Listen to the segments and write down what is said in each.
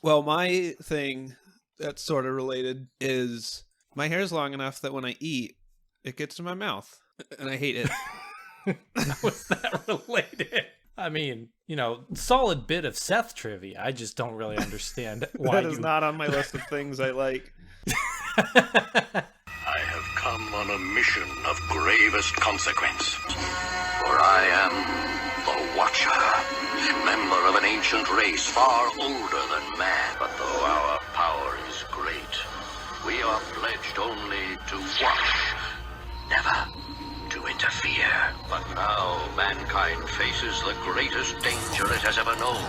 Well, my thing that's sort of related is my hair's long enough that when I eat, it gets in my mouth, and I hate it. How is that related? I mean, solid bit of Seth trivia. I just don't really understand why That is not on my list of things I like. I have come on a mission of gravest consequence. For I am the Watcher, member of an ancient race far older than man. But though our power is great, we are pledged only to watch, never to interfere. But now mankind faces the greatest danger it has ever known.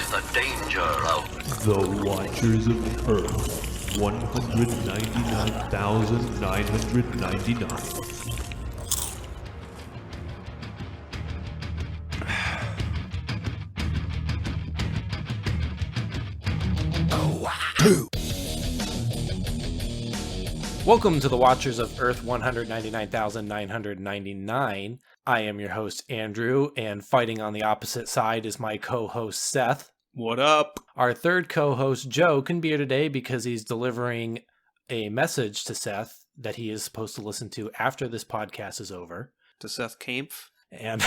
The danger of the Watchers of Earth. 199,999. Welcome to the Watchers of Earth 199,999. I am your host, Andrew, and fighting on the opposite side is my co-host, Seth. What up? Our third co-host, Joe, couldn't be here today because he's delivering a message to Seth that he is supposed to listen to after this podcast is over. To Seth Kampf. And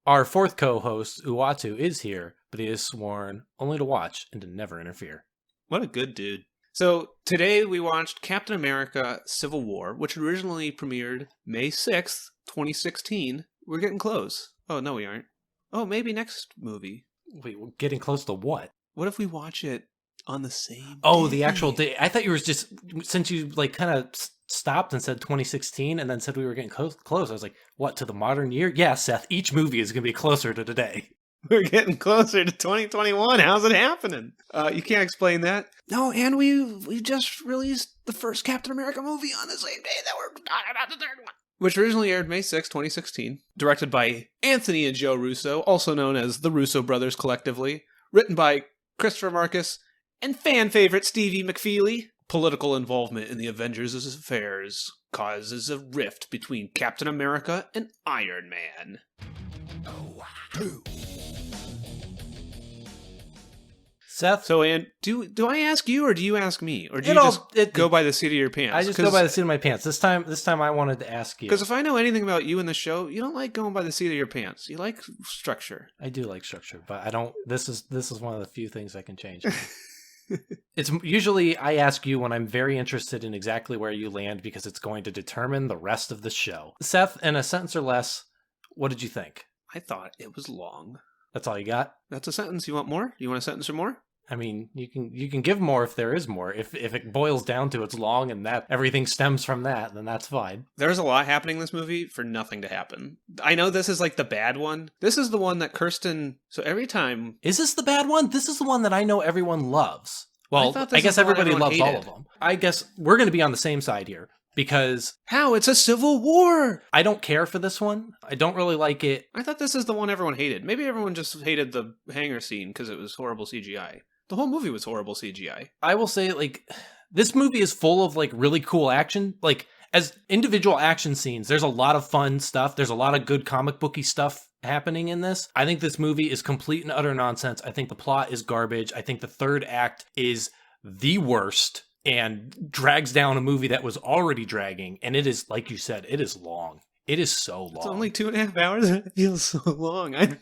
our fourth co-host, Uatu, is here, but he is sworn only to watch and to never interfere. What a good dude. So today we watched Captain America Civil War, which originally premiered May 6th, 2016. We're getting close. Oh, no, we aren't. Oh, maybe next movie. Wait, we're getting close to what? What if we watch it on the same Oh, day? the actual day. I thought you were just, since you kind of stopped and said 2016 and then said we were getting close, I was like, what, to the modern year? Yeah, Seth, each movie is going to be closer to today. We're getting closer to 2021. How's it happening? You can't explain that. No, and we just released the first Captain America movie on the same day that we're talking about the third one. Which originally aired May 6, 2016. Directed by Anthony and Joe Russo, also known as the Russo brothers collectively. Written by Christopher Marcus and fan favorite Stevie McFeely. Political involvement in the Avengers' affairs causes a rift between Captain America and Iron Man. Seth? So, Ann, do I ask you or do you ask me? Or do you just go by the seat of your pants? I just go by the seat of my pants. This time I wanted to ask you. Because if I know anything about you in the show, you don't like going by the seat of your pants. You like structure. I do like structure, but I don't. This is one of the few things I can change. It's usually I ask you when I'm very interested in exactly where you land because it's going to determine the rest of the show. Seth, in a sentence or less, what did you think? I thought it was long. That's all you got? That's a sentence. You want more? You want a sentence or more? I mean, you can give more if there is more. If it boils down to it's long and that everything stems from that, then that's fine. There's a lot happening in this movie for nothing to happen. I know this is like the bad one. This is the one that Kirsten... So every time... Is this the bad one? This is the one that I know everyone loves. Well, I guess everybody loves all of them. I guess we're going to be on the same side here. Because... How? It's a civil war! I don't care for this one. I don't really like it. I thought this is the one everyone hated. Maybe everyone just hated the hangar scene because it was horrible CGI. The whole movie was horrible CGI. I will say, this movie is full of, really cool action. As individual action scenes, there's a lot of fun stuff. There's a lot of good comic booky stuff happening in this. I think this movie is complete and utter nonsense. I think the plot is garbage. I think the third act is the worst and drags down a movie that was already dragging. And it is, like you said, it is long. It is so long. It's only 2.5 hours and it feels so long. I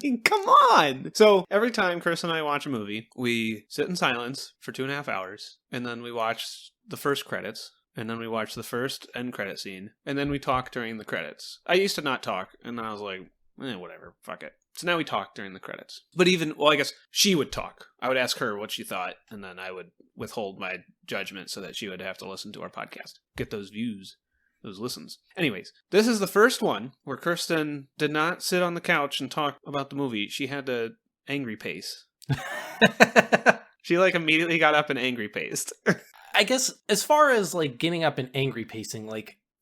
mean, come on! So, every time Chris and I watch a movie, we sit in silence for 2.5 hours, and then we watch the first credits, and then we watch the first end credit scene, and then we talk during the credits. I used to not talk, and then I was like, whatever, fuck it. So now we talk during the credits. But I guess she would talk. I would ask her what she thought, and then I would withhold my judgment so that she would have to listen to our podcast. Get those views. Those listens. Anyways, this is the first one where Kirsten did not sit on the couch and talk about the movie. She had to angry pace. She immediately got up and angry paced. I guess as far as getting up and angry pacing,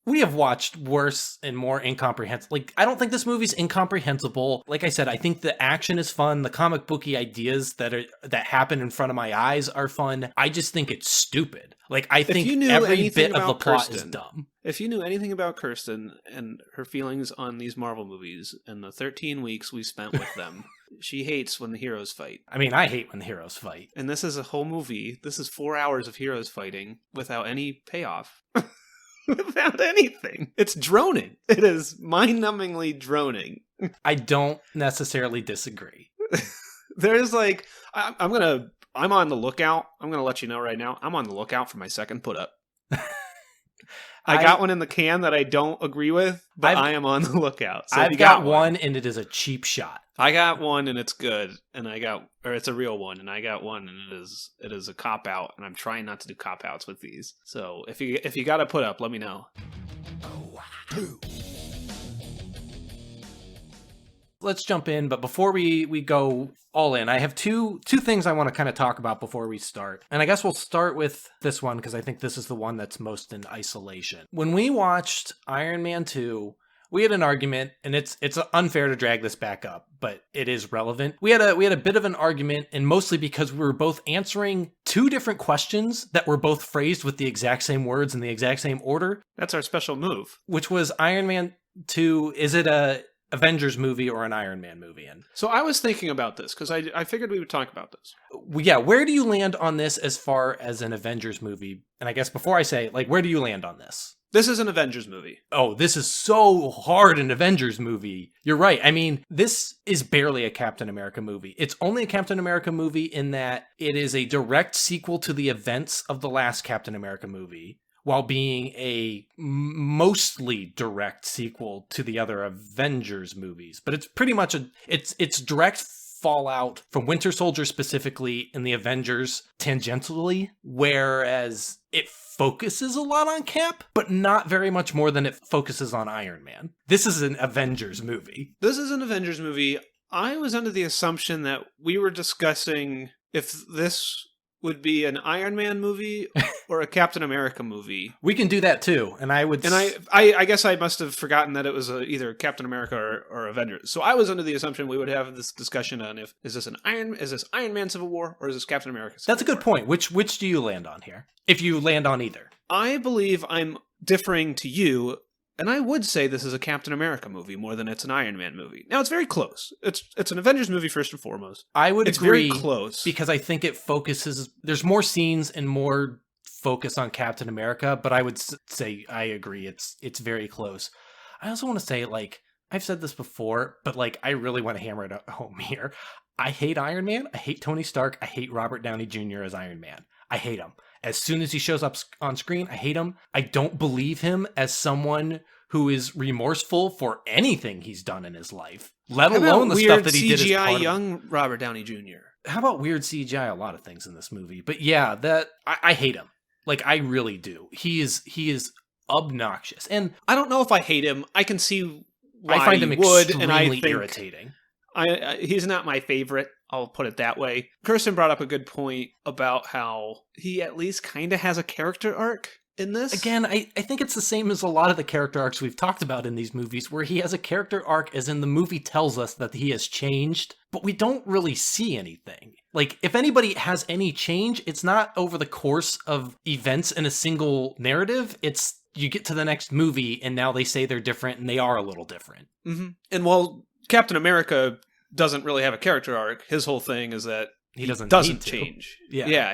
we have watched worse and more incomprehensible. I don't think this movie's incomprehensible. Like I said, I think the action is fun. The comic booky ideas that happen in front of my eyes are fun. I just think it's stupid. I think every bit of the plot is dumb. If you knew anything about Kirsten and her feelings on these Marvel movies and the 13 weeks we spent with them, She hates when the heroes fight. I mean, I hate when the heroes fight. And this is a whole movie. This is 4 hours of heroes fighting without any payoff. Without anything. It's droning. It is mind-numbingly droning. I don't necessarily disagree. There's like, I'm on the lookout. I'm going to let you know right now. I'm on the lookout for my second put-up. I got one in the can that I don't agree with, but I am on the lookout. So I've got one, and it is a cheap shot. I got one, and it's good, and it's a real one, and I got one, and it is a cop out, and I'm trying not to do cop outs with these. So if you got to put up, let me know. Let's jump in, but before we go all in, I have two things I want to kind of talk about before we start. And I guess we'll start with this one because I think this is the one that's most in isolation. When we watched Iron Man 2, we had an argument, and it's unfair to drag this back up, but it is relevant. We had a bit of an argument, and mostly because we were both answering two different questions that were both phrased with the exact same words in the exact same order. That's our special move. Which was Iron Man 2, is it a Avengers movie or an Iron Man movie? And so I was thinking about this because I figured we would talk about this. Yeah, where do you land on this as far as an Avengers movie? And I guess before I say, like, where do you land on this? This is an Avengers movie. Oh, this is so hard an Avengers movie. You're right. I mean, this is barely a Captain America movie. It's only a Captain America movie in that it is a direct sequel to the events of the last Captain America movie, while being a mostly direct sequel to the other Avengers movies. But it's pretty much it's direct fallout from Winter Soldier specifically in the Avengers tangentially, whereas it focuses a lot on Cap, but not very much more than it focuses on Iron Man. This is an Avengers movie. This is an Avengers movie. I was under the assumption that we were discussing if this would be an Iron Man movie or a Captain America movie. We can do that too, and I would. And I guess I must have forgotten that it was either Captain America or Avengers. So I was under the assumption we would have this discussion on is this Iron Man Civil War or is this Captain America Civil War? That's a good point. Which do you land on here? If you land on either, I believe I'm differing to you. And I would say this is a Captain America movie more than it's an Iron Man movie. Now, it's very close. It's an Avengers movie first and foremost. I would agree. It's very close. Because I think it focuses... There's more scenes and more focus on Captain America, but I would say I agree. It's very close. I also want to say, like, I've said this before, but, like, I really want to hammer it home here. I hate Iron Man. I hate Tony Stark. I hate Robert Downey Jr. as Iron Man. I hate him. As soon as he shows up on screen, I hate him. I don't believe him as someone who is remorseful for anything he's done in his life, let alone the stuff that he did as part CGI of young Robert Downey Jr. How about weird CGI? A lot of things in this movie, but yeah, I hate him. Like, I really do. He is obnoxious, and I don't know if I hate him. I can see why I find him extremely irritating. He's not my favorite. I'll put it that way. Kirsten brought up a good point about how he at least kind of has a character arc in this. Again, I think it's the same as a lot of the character arcs we've talked about in these movies, where he has a character arc as in the movie tells us that he has changed, but we don't really see anything. Like, if anybody has any change, it's not over the course of events in a single narrative. It's you get to the next movie and now they say they're different and they are a little different. Mm-hmm. And while Captain America doesn't really have a character arc, his whole thing is that he doesn't change. Yeah,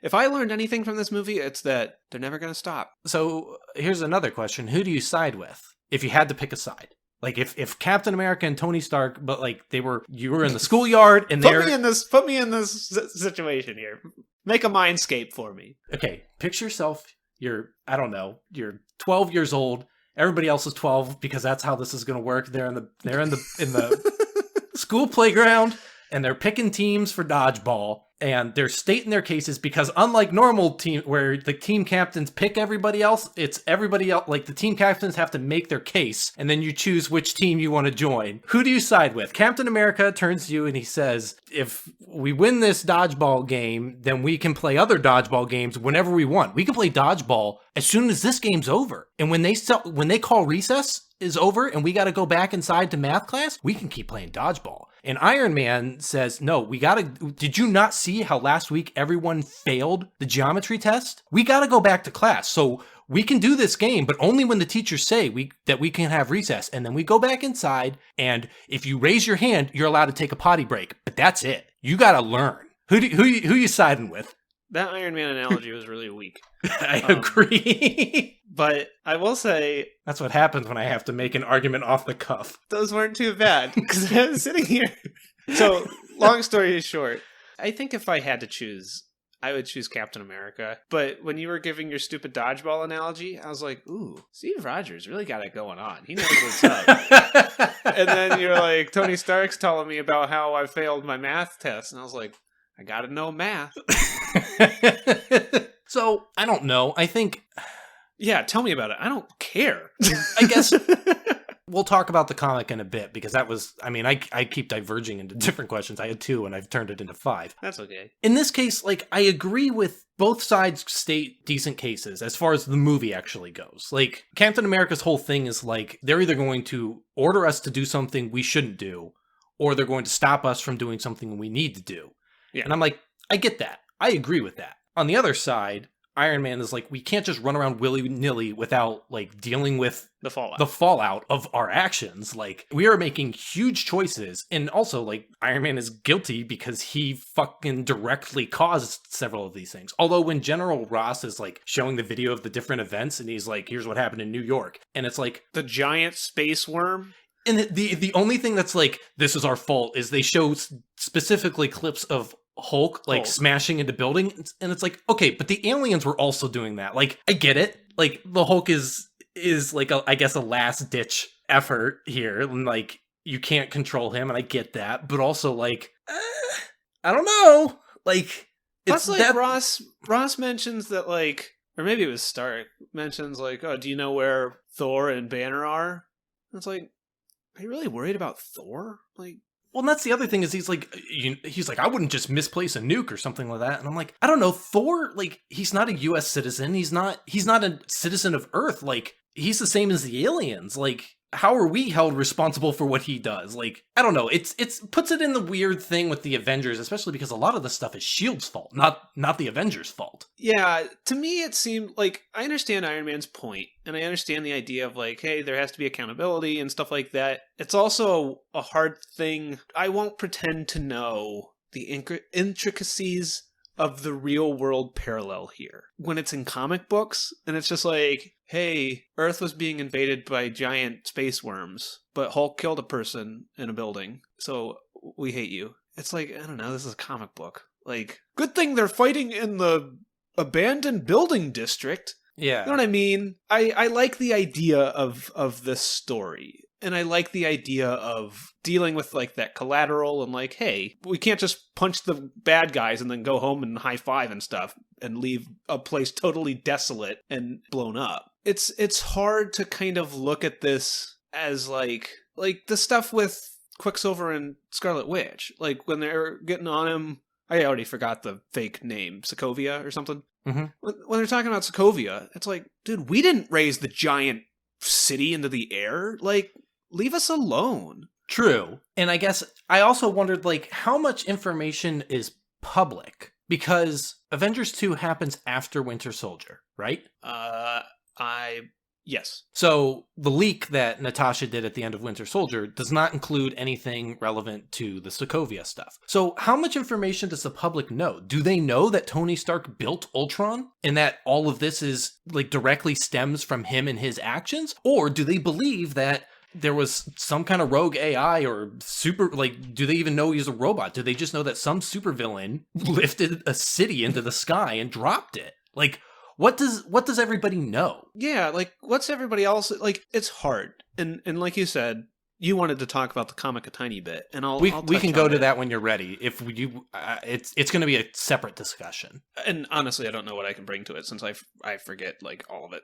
if I learned anything from this movie, it's that they're never going to stop. So here's another question. Who do you side with if you had to pick a side? Like, if Captain America and Tony Stark, but like you were in the schoolyard and put me in this situation here. Make a mindscape for me. Okay, picture yourself. You're 12 years old. Everybody else is 12 because that's how this is going to work. They're in the school playground and they're picking teams for dodgeball. And they're stating their cases because unlike normal team where the team captains pick everybody else, it's everybody else. Like, the team captains have to make their case and then you choose which team you want to join. Who do you side with? Captain America turns to you and he says, if we win this dodgeball game, then we can play other dodgeball games whenever we want. We can play dodgeball as soon as this game's over. And when they call recess, is over and we got to go back inside to math class, we can keep playing dodgeball. And Iron Man says, no, did you not see how last week everyone failed the geometry test? We got to go back to class. So we can do this game, but only when the teachers say that we can have recess. And then we go back inside, and if you raise your hand, you're allowed to take a potty break. But that's it. You got to learn. Who you siding with? That Iron Man analogy was really weak. I agree. But I will say... That's what happens when I have to make an argument off the cuff. Those weren't too bad, because I was sitting here. So, long story short, I think if I had to choose, I would choose Captain America. But when you were giving your stupid dodgeball analogy, I was like, ooh, Steve Rogers really got it going on. He knows what's up. And then you're like, Tony Stark's telling me about how I failed my math test. And I was like, I gotta know math. So, I don't know. I think... Yeah, tell me about it. I don't care. I guess we'll talk about the comic in a bit, because that was... I mean, I keep diverging into different questions. I had 2, and I've turned it into 5. That's okay. In this case, like, I agree with both sides state decent cases as far as the movie actually goes. Like, Captain America's whole thing is, like, they're either going to order us to do something we shouldn't do, or they're going to stop us from doing something we need to do. Yeah. And I'm like, I get that. I agree with that. On the other side, Iron Man is like, we can't just run around willy-nilly without, like, dealing with the fallout of our actions. Like, we are making huge choices. And also, like, Iron Man is guilty because he fucking directly caused several of these things. Although when General Ross is, like, showing the video of the different events, and he's like, here's what happened in New York. And it's like... The giant space worm? And the only thing that's like, this is our fault, is they show specifically clips of Hulk, like, smashing into buildings, and it's like, okay, but the aliens were also doing that. Like, I get it. Like, the Hulk is like, I guess, a last-ditch effort here, and, like, you can't control him, and I get that, but also, like, I don't know. Like, plus, like, Ross mentions that, like, or maybe it was Stark, mentions, like, oh, do you know where Thor and Banner are? And it's like, are you really worried about Thor? Like... Well, and that's the other thing is he's like, I wouldn't just misplace a nuke or something like that. And I'm like, I don't know, Thor, like, he's not a U.S. citizen. He's not a citizen of Earth. Like, he's the same as the aliens. Like, how are we held responsible for what he does? Like, I don't know. It's puts it in the weird thing with the Avengers, especially because a lot of the stuff is S.H.I.E.L.D.'s fault, not the Avengers' fault. Yeah, to me it seemed like, I understand Iron Man's point, and I understand the idea of, like, hey, there has to be accountability and stuff like that. It's also a hard thing. I won't pretend to know the intricacies of the real world parallel here. When it's in comic books, and it's just like, hey, Earth was being invaded by giant space worms, but Hulk killed a person in a building, so we hate you. It's like, I don't know, this is a comic book. Like, good thing they're fighting in the abandoned building district. Yeah. You know what I mean? I like the idea of this story. And I like the idea of dealing with, like, that collateral and, like, hey, we can't just punch the bad guys and then go home and high five and stuff and leave a place totally desolate and blown up. It's hard to kind of look at this as, like the stuff with Quicksilver and Scarlet Witch. Like, when they're getting on him, I already forgot the fake name, Sokovia or something. Mm-hmm. When they're talking about Sokovia, it's like, dude, we didn't raise the giant city into the air. Like, leave us alone. True. And I guess I also wondered, like, how much information is public? Because Avengers 2 happens after Winter Soldier, right? Yes. So the leak that Natasha did at the end of Winter Soldier does not include anything relevant to the Sokovia stuff. So how much information does the public know? Do they know that Tony Stark built Ultron and that all of this is, like, directly stems from him and his actions? Or do they believe that there was some kind of rogue AI or super, like, do they even know he's a robot? Do they just know that some supervillain lifted a city into the sky and dropped it? Like, what does everybody know? Yeah, like, what's everybody else, like, it's hard. And like you said, you wanted to talk about the comic a tiny bit, and we can go to that when you're ready. If you, it's going to be a separate discussion. And honestly, I don't know what I can bring to it since I forget, like, all of it,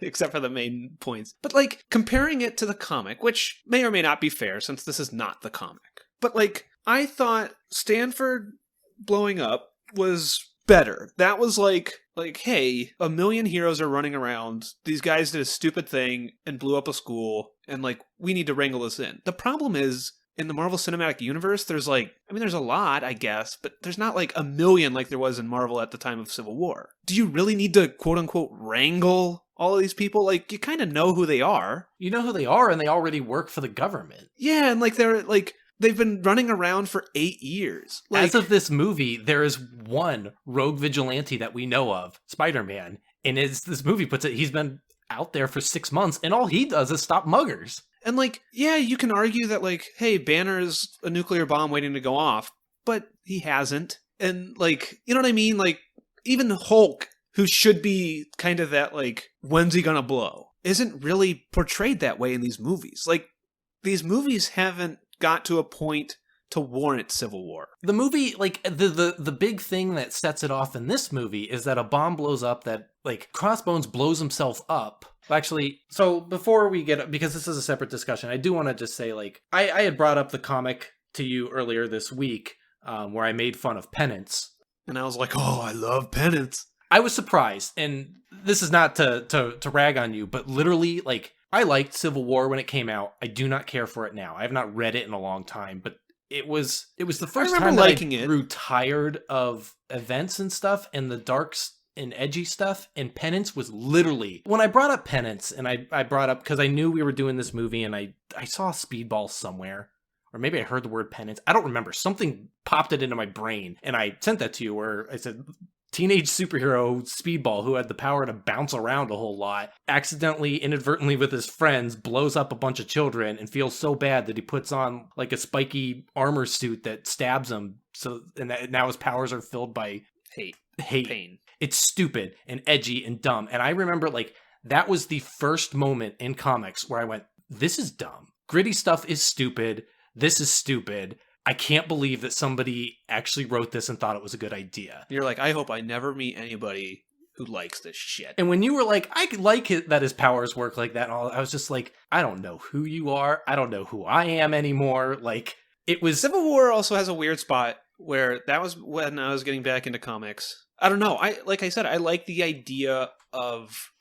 except for the main points. But, like, comparing it to the comic, which may or may not be fair since this is not the comic. But, like, I thought Stanford blowing up was better. That was like, hey, a million heroes are running around. These guys did a stupid thing and blew up a school, and like, we need to wrangle this in. The problem is, in the Marvel Cinematic Universe, there's like, I mean, there's a lot, I guess, but there's not like a million like there was in Marvel at the time of Civil War. Do you really need to, quote unquote, wrangle all of these people? Like, you kind of know who they are. You know who they are, and they already work for the government. Yeah, and like, they've been running around for 8 years. Like, as of this movie, there is one rogue vigilante that we know of, Spider-Man, and as this movie puts it, he's been out there for 6 months, and all he does is stop muggers. And like, yeah, you can argue that like, hey, Banner's a nuclear bomb waiting to go off, but he hasn't. And like, you know what I mean? Like, even Hulk, who should be kind of that like, when's he gonna blow, isn't really portrayed that way in these movies. Like, these movies haven't got to a point to warrant Civil War. The movie, like, the big thing that sets it off in this movie is that a bomb blows up that, like, Crossbones blows himself up. Actually, so before we get, because this is a separate discussion, I do want to just say, like, I had brought up the comic to you earlier this week, where I made fun of Penance. And I was like, oh, I love Penance. I was surprised, and this is not to rag on you, but literally, like, I liked Civil War when it came out. I do not care for it now. I have not read it in a long time, but it was the first time that I grew tired of events and stuff, and the darks and edgy stuff, and Penance was literally, when I brought up Penance, and I brought up, because I knew we were doing this movie, and I saw Speedball somewhere, or maybe I heard the word Penance, I don't remember, something popped it into my brain, and I sent that to you, where I said, teenage superhero Speedball, who had the power to bounce around a whole lot, accidentally, inadvertently with his friends, blows up a bunch of children, and feels so bad that he puts on like a spiky armor suit that stabs him, and now his powers are filled by hate, pain. It's stupid and edgy and dumb. And I remember, like, that was the first moment in comics where I went, this is dumb. Gritty stuff is stupid. This is stupid. I can't believe that somebody actually wrote this and thought it was a good idea. You're like, I hope I never meet anybody who likes this shit. And when you were like, I like it that his powers work like that and all, I was just like, I don't know who you are. I don't know who I am anymore. Like, it was... Civil War also has a weird spot where that was when I was getting back into comics. I don't know. Like I said, I like the idea of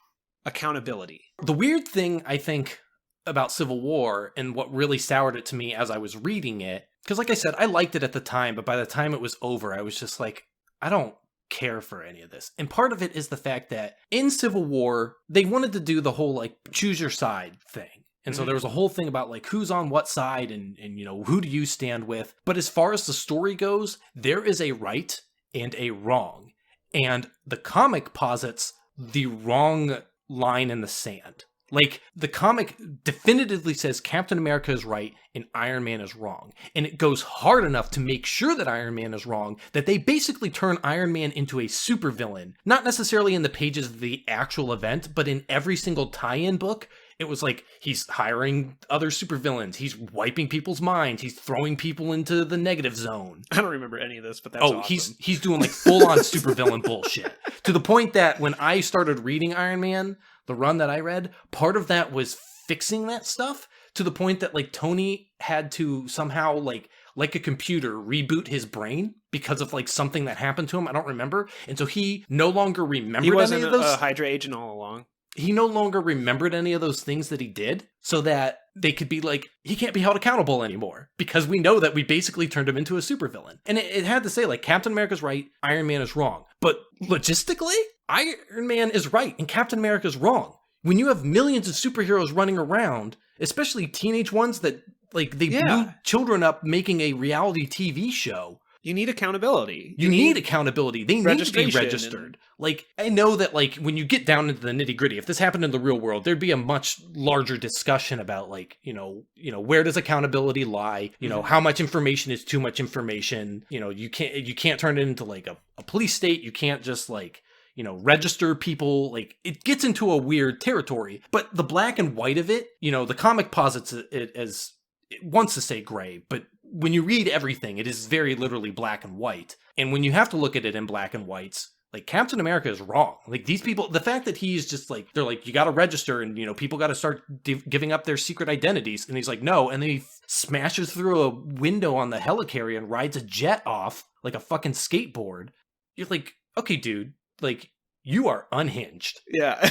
accountability. The weird thing, I think, about Civil War, and what really soured it to me as I was reading it, because like I said, I liked it at the time, but by the time it was over, I was just like, I don't care for any of this. And part of it is the fact that in Civil War, they wanted to do the whole, like, choose your side thing. And so there was a whole thing about, like, who's on what side and, you know, who do you stand with? But as far as the story goes, there is a right and a wrong. And the comic posits the wrong line in the sand. Like, the comic definitively says Captain America is right and Iron Man is wrong. And it goes hard enough to make sure that Iron Man is wrong that they basically turn Iron Man into a supervillain. Not necessarily in the pages of the actual event, but in every single tie-in book. It was like, he's hiring other supervillains, he's wiping people's minds, he's throwing people into the negative zone. I don't remember any of this, but that's awesome. He's doing like full-on supervillain bullshit. To the point that when I started reading Iron Man, the run that I read, part of that was fixing that stuff, to the point that like Tony had to somehow like a computer reboot his brain because of like something that happened to him. I don't remember. And so he no longer remembered any of those. He wasn't a Hydra agent all along. He no longer remembered any of those things that he did, so that they could be like, he can't be held accountable anymore, because we know that we basically turned him into a supervillain. And it had to say, like, Captain America's right, Iron Man is wrong. But logistically, Iron Man is right, and Captain America's wrong. When you have millions of superheroes running around, especially teenage ones that, like, they blew children up making a reality TV show, you need accountability. You need accountability. They need to be registered. Like, I know that, like, when you get down into the nitty-gritty, if this happened in the real world, there'd be a much larger discussion about, like, you know, where does accountability lie? You know, how much information is too much information? You know, you can't turn it into, like, a police state. You can't just, like, you know, register people. Like, it gets into a weird territory. But the black and white of it, you know, the comic posits it as, it wants to say gray, but when you read everything, it is very literally black and white. And when you have to look at it in black and whites, like, Captain America is wrong. Like, these people, the fact that he's just like, they're like, you got to register and, you know, people got to start giving up their secret identities. And he's like, no. And then he smashes through a window on the helicarrier and rides a jet off like a fucking skateboard. You're like, okay, dude, like, you are unhinged. Yeah.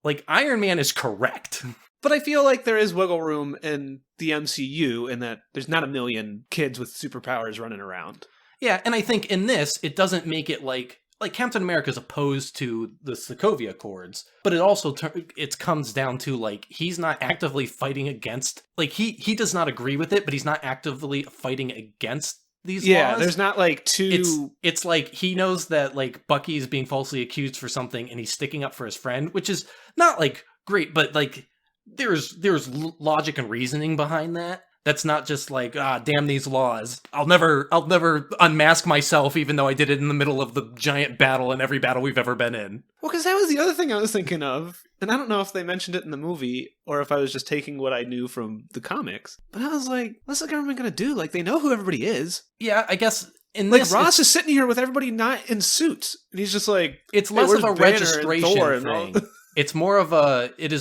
Like, Iron Man is correct. But I feel like there is wiggle room in the MCU in that there's not a million kids with superpowers running around. Yeah, and I think in this, it doesn't make it like Captain America's opposed to the Sokovia Accords, but it also it comes down to, like, he's not actively fighting against, like, he does not agree with it, but he's not actively fighting against these laws. There's not like it's like he knows that, like, Bucky is being falsely accused for something and he's sticking up for his friend, which is not, like, great, but, like, there's logic and reasoning behind that. That's not just like, damn these laws. I'll never unmask myself, even though I did it in the middle of the giant battle in every battle we've ever been in. Well, because that was the other thing I was thinking of. And I don't know if they mentioned it in the movie or if I was just taking what I knew from the comics. But I was like, what's the government going to do? Like, they know who everybody is. Yeah, I guess in like, this... Ross is sitting here with everybody not in suits. And he's just like... It's less of a registration thing. It is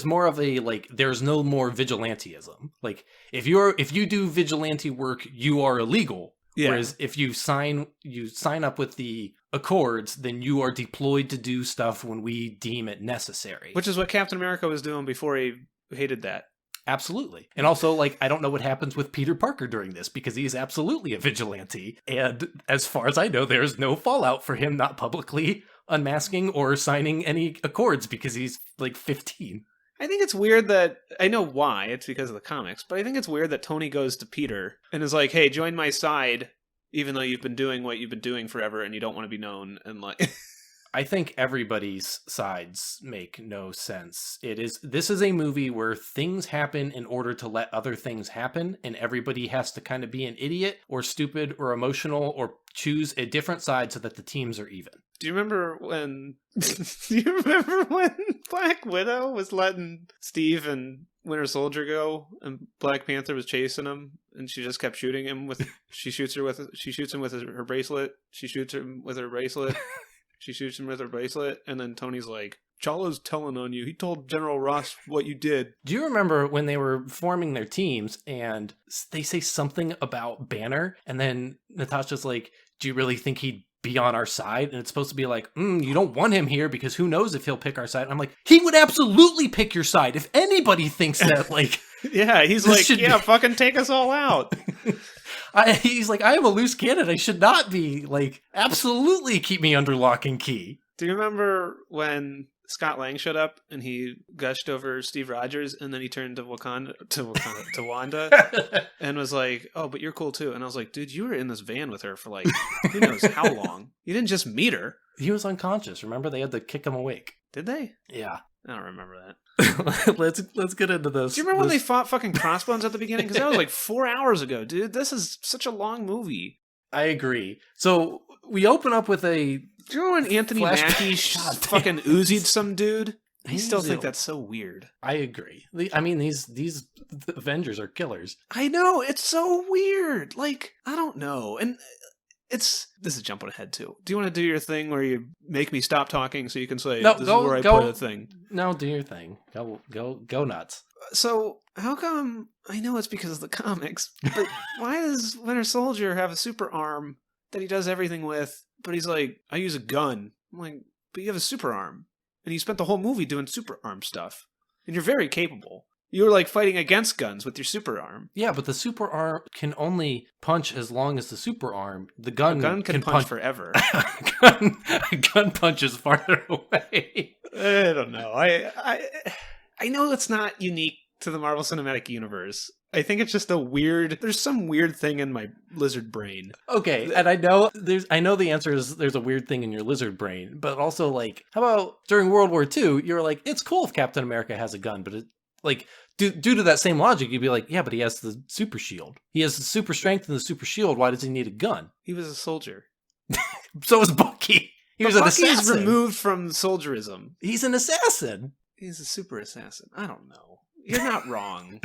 more of a, like, there's no more vigilantism. Like, if you do vigilante work, you are illegal. Yeah. Whereas if you sign up with the Accords, then you are deployed to do stuff when we deem it necessary. Which is what Captain America was doing before he hated that. Absolutely. And also, like, I don't know what happens with Peter Parker during this, because he's absolutely a vigilante. And as far as I know, there's no fallout for him not publicly unmasking or signing any accords because he's like 15. I think it's weird that, I know why, it's because of the comics, but I think it's weird that Tony goes to Peter and is like, hey, join my side, even though you've been doing what you've been doing forever and you don't want to be known, and like... I think everybody's sides make no sense. This is a movie where things happen in order to let other things happen, and everybody has to kind of be an idiot or stupid or emotional or choose a different side so that the teams are even. Do you remember when Black Widow was letting Steve and Winter Soldier go and Black Panther was chasing him and she just kept shooting him she shoots him with her bracelet. She shoots him with her bracelet. She shoots him with her bracelet, and then Tony's like, Chala's telling on you. He told General Ross what you did. Do you remember when they were forming their teams, and they say something about Banner, and then Natasha's like, do you really think he'd be on our side? And it's supposed to be like, you don't want him here, because who knows if he'll pick our side. And I'm like, he would absolutely pick your side. If anybody thinks that, like... yeah, he's like, fucking take us all out. He's like, I am a loose cannon. I should not be, like, absolutely keep me under lock and key. Do you remember when Scott Lang showed up and he gushed over Steve Rogers and then he turned to Wanda and was like, oh, but you're cool too. And I was like, dude, you were in this van with her for like, who knows how long? You didn't just meet her. He was unconscious. Remember, they had to kick him awake. Did they? Yeah. I don't remember that. Let's get into this. Do you remember when they fought fucking Crossbones at the beginning? Because that was like 4 hours ago, dude. This is such a long movie. I agree. So we open up with a... Do you remember when Anthony Mackie fucking Uzi'd some dude? I still think that's so weird. I agree. I mean, these Avengers are killers. I know, it's so weird. Like, I don't know. And this is jumping ahead too. Do you want to do your thing where you make me stop talking so you can say, this is where I put a thing? No, do your thing. Go nuts. So, how come, I know it's because of the comics, but why does Winter Soldier have a super arm that he does everything with, but he's like, I use a gun. I'm like, but you have a super arm. And you spent the whole movie doing super arm stuff. And you're very capable. You were like fighting against guns with your super arm. Yeah, but the super arm can only punch as long as the super arm. The gun can punch forever. A gun punches farther away. I don't know. I know it's not unique to the Marvel Cinematic Universe. I think it's just there's some weird thing in my lizard brain. Okay, and I know the answer is there's a weird thing in your lizard brain, but also, like, how about during World War II, you're like, it's cool if Captain America has a gun, but it, like, due to that same logic, you'd be like, yeah, but he has the super shield. He has the super strength and the super shield. Why does he need a gun? He was a soldier. So was Bucky. He was an assassin. Bucky's removed from soldierism. He's an assassin. He's a super assassin. I don't know. You're not wrong.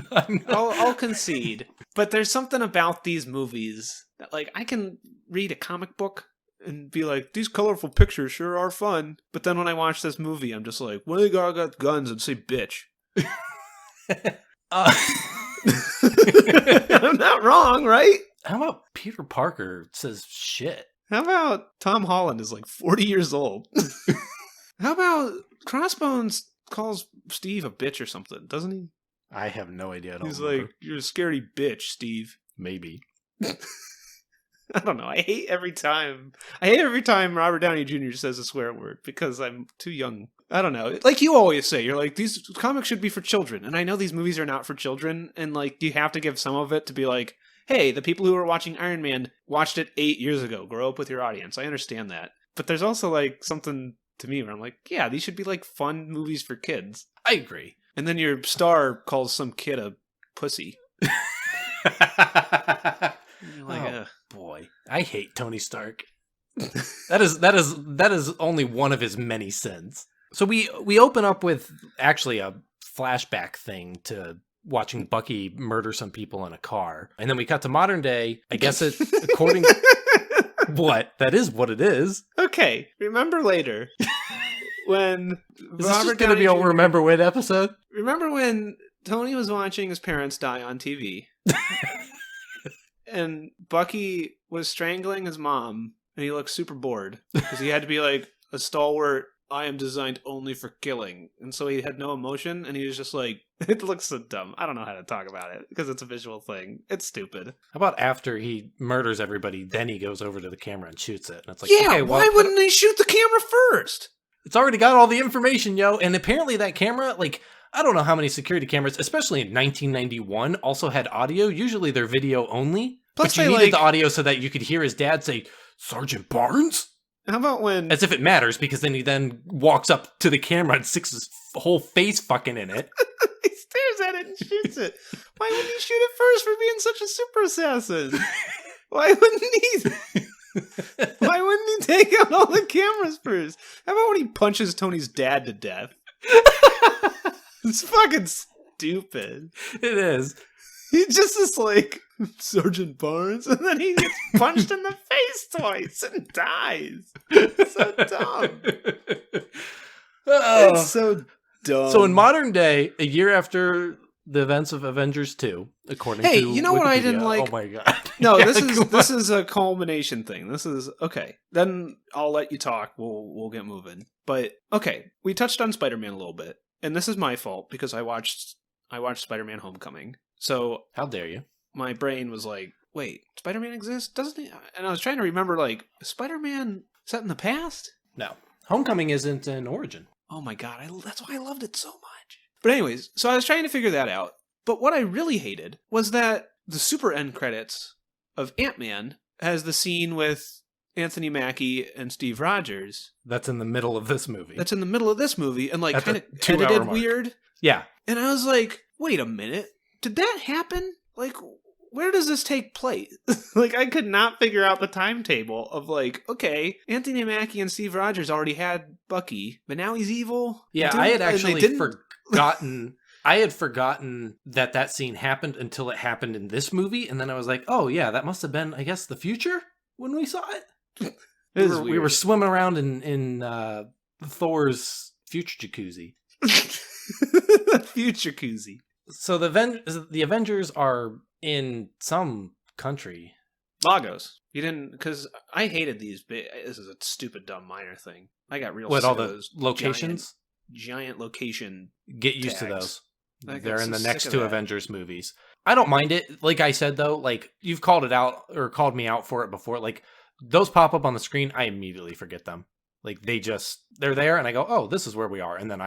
I'll concede. But there's something about these movies that, like, I can read a comic book and be like, these colorful pictures sure are fun. But then when I watch this movie, I'm just like, well, they all got guns and say bitch. I'm not wrong, right? How about Peter Parker says shit? How about Tom Holland is like 40 years old? How about Crossbones calls Steve a bitch or something, doesn't he? I have no idea. I don't He's remember. like, you're a scaredy bitch, Steve. Maybe. I don't know. I hate every time Robert Downey Jr. says a swear word because I'm too young. I don't know. Like you always say, you're like, these comics should be for children. And I know these movies are not for children. And like, you have to give some of it to be like, hey, the people who are watching Iron Man watched it 8 years ago. Grow up with your audience. I understand that. But there's also like something to me where I'm like, yeah, these should be like fun movies for kids. I agree. And then your star calls some kid a pussy. Like, boy, I hate Tony Stark. that is only one of his many sins. So we open up with actually a flashback thing to watching Bucky murder some people in a car, and then we cut to modern day. I guess it according what that is what it is. Okay, remember later when Is this just going to be a remember when episode? Remember when Tony was watching his parents die on TV, and Bucky was strangling his mom, and he looked super bored because he had to be like a stalwart. I am designed only for killing. And so he had no emotion, and he was just like, it looks so dumb. I don't know how to talk about it, because it's a visual thing. It's stupid. How about after he murders everybody, then he goes over to the camera and shoots it? And it's like, yeah, okay, well, why wouldn't he shoot the camera first? It's already got all the information, yo. And apparently that camera, like, I don't know how many security cameras, especially in 1991, also had audio. Usually they're video only. Plus but you needed the audio so that you could hear his dad say, Sergeant Barnes? How about when... As if it matters, because then he then walks up to the camera and sticks his whole face fucking in it. He stares at it and shoots it. Why wouldn't he shoot it first for being such a super assassin? Why wouldn't he take out all the cameras first? How about when he punches Tony's dad to death? It's fucking stupid. It is. He just is like, Sergeant Barnes, and then he gets punched in the face twice and dies. It's so dumb. It's so dumb. So in modern day, a year after the events of Avengers 2, according to you know Wikipedia, what I didn't like? Oh my god. No, Yeah, this is a culmination thing. This is okay. Then I'll let you talk. We'll get moving. But okay, we touched on Spider-Man a little bit, and this is my fault because I watched Spider-Man: Homecoming. So how dare you? My brain was like, wait, Spider-Man exists? Doesn't he? And I was trying to remember, like, is Spider-Man set in the past? No. Homecoming isn't an origin. Oh my god, that's why I loved it so much. But anyways, so I was trying to figure that out. But what I really hated was that the super end credits of Ant-Man has the scene with Anthony Mackie and Steve Rogers. That's in the middle of this movie. That's in the middle of this movie, and like kind of 2 hour edited mark. weird. Yeah. And I was like, wait a minute. Did that happen? Like, where does this take place? Like, I could not figure out the timetable of like, okay, Anthony Mackie and Steve Rogers already had Bucky, but now he's evil. Yeah, I had actually forgotten. I had forgotten that scene happened until it happened in this movie, and then I was like, oh yeah, that must have been, I guess, the future when we saw it. We were swimming around in Thor's future jacuzzi. Future jacuzzi. So the Avengers are in some country. Lagos. You didn't, because I hated these. This is a stupid, dumb minor thing. I got real. What, sick all of the those locations? Giant location. Get used tags. to those. I got They're in so the next sick of 2 that. Avengers movies. I don't mind it. Like I said, though, like you've called it out or called me out for it before. Like those pop up on the screen, I immediately forget them. Like they're there, and I go, oh, this is where we are, and then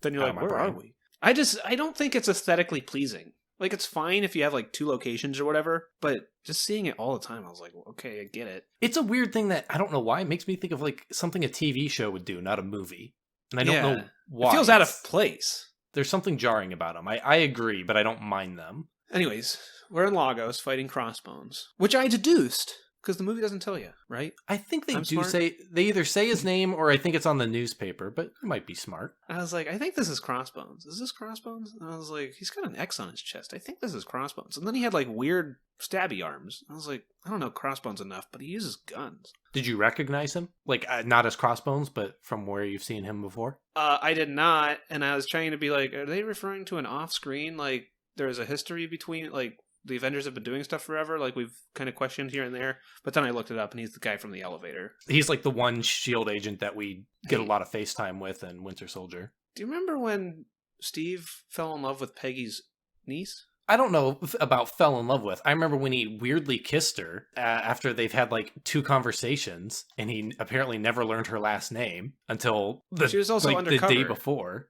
Then you're out like, of my where brain. are we? I don't think it's aesthetically pleasing. Like, it's fine if you have like 2 locations or whatever, but just seeing it all the time, I was like, okay, I get it. It's a weird thing that I don't know why it makes me think of like something a TV show would do, not a movie. And I don't know why. It feels out of place. There's something jarring about them. I agree, but I don't mind them. Anyways, we're in Lagos fighting Crossbones, which I deduced because the movie doesn't tell you, right? I think they I'm do smart. they either say his name or I think it's on the newspaper, but it might be smart. I was like, I think this is Crossbones. Is this Crossbones? And I was like, he's got an X on his chest. I think this is Crossbones. And then he had like weird stabby arms. I was like, I don't know Crossbones enough, but he uses guns. Did you recognize him? Like, not as Crossbones, but from where you've seen him before? I did not, and I was trying to be like, are they referring to an off-screen? Like, there's a history between, like, the Avengers have been doing stuff forever, like we've kind of questioned here and there. But then I looked it up, and he's the guy from the elevator. He's like the one S.H.I.E.L.D. agent that we get a lot of FaceTime with in Winter Soldier. Do you remember when Steve fell in love with Peggy's niece? I don't know about fell in love with. I remember when he weirdly kissed her after they've had like 2 conversations, and he apparently never learned her last name until She was also undercover. the day before.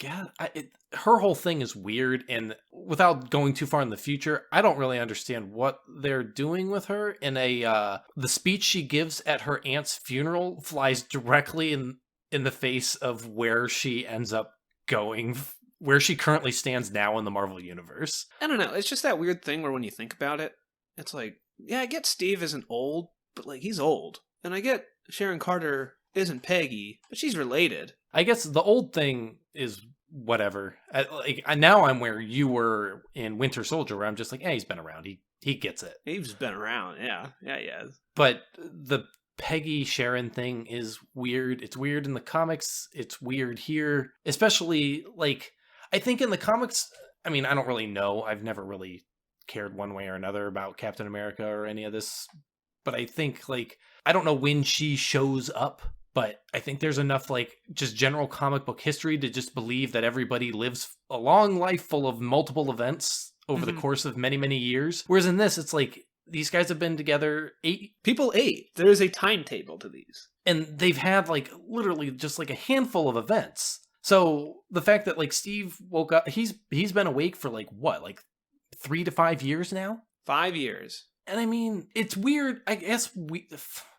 Yeah, her whole thing is weird, and without going too far in the future, I don't really understand what they're doing with her. In the speech she gives at her aunt's funeral flies directly in the face of where she ends up going, where she currently stands now in the Marvel Universe. I don't know. It's just that weird thing where when you think about it, it's like, yeah, I get Steve isn't old, but like he's old, and I get Sharon Carter isn't Peggy, but she's related. I guess the old thing is whatever. Now I'm where you were in Winter Soldier, where I'm just like, he's been around. He gets it. He's been around, yeah. But the Peggy Sharon thing is weird. It's weird in the comics. It's weird here, especially like I think in the comics. I mean, I don't really know. I've never really cared one way or another about Captain America or any of this. But I think like I don't know when she shows up. But I think there's enough, like, just general comic book history to just believe that everybody lives a long life full of multiple events over the course of many, many years. Whereas in this, it's like, these guys have been together 8... People 8. There is a timetable to these. And they've had, like, literally just, like, a handful of events. So the fact that, like, Steve woke up... He's been awake for, like, what? Like, 3 to 5 years now? 5 years. And I mean, it's weird. I guess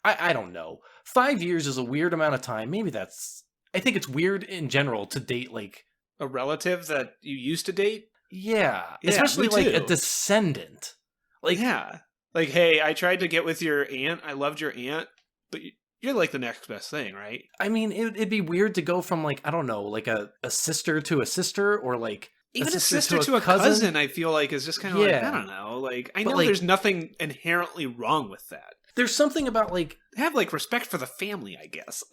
I don't know. 5 years is a weird amount of time. Maybe that's... I think it's weird in general to date, like... A relative that you used to date? Yeah. Especially, like, a descendant. Like, yeah. Like, hey, I tried to get with your aunt. I loved your aunt. But you're, like, the next best thing, right? I mean, it'd be weird to go from, like, I don't know, like, a sister to a sister, or, like... Even a sister to a cousin, I feel like, is just kind of like, I don't know. Like, I know there's nothing inherently wrong with that. There's something about, like... Have, like, respect for the family, I guess.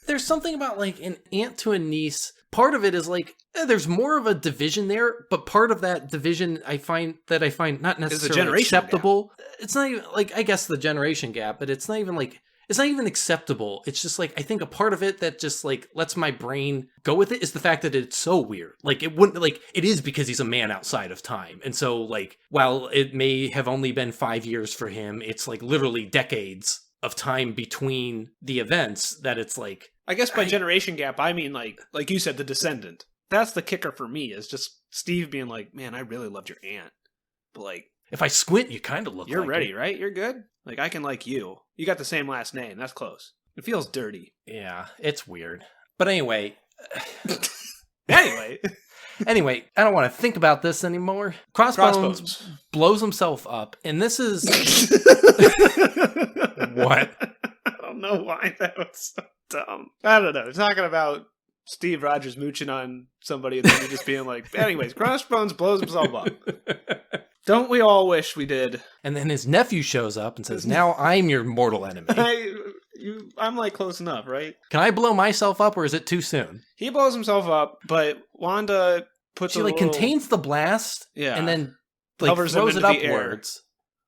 There's something about, like, an aunt to a niece. Part of it is, like, there's more of a division there, but part of that division I find not necessarily acceptable. Gap. It's not even, like, I guess the generation gap, but it's not even, like... It's not even acceptable. It's just like, I think a part of it that just like lets my brain go with it is the fact that it's so weird. Like it wouldn't, like it is because he's a man outside of time. And so like, while it may have only been 5 years for him, it's like literally decades of time between the events that it's like. I guess by generation gap, I mean like you said, the descendant. That's the kicker for me is just Steve being like, man, I really loved your aunt. But like. If I squint, you kind of look You're like ready, it. Right? You're good? Like, I can like you. You got the same last name. That's close. It feels dirty. Yeah, it's weird. But anyway. Anyway, I don't want to think about this anymore. Crossbones blows himself up, and this is... What? I don't know why that was so dumb. I don't know. Talking about Steve Rogers mooching on somebody and then just being like, anyways, Crossbones blows himself up. Don't we all wish we did? And then his nephew shows up and says, now I'm your mortal enemy. I'm like close enough, right? Can I blow myself up or is it too soon? He blows himself up, but Wanda puts She contains the blast and then like throws it upwards,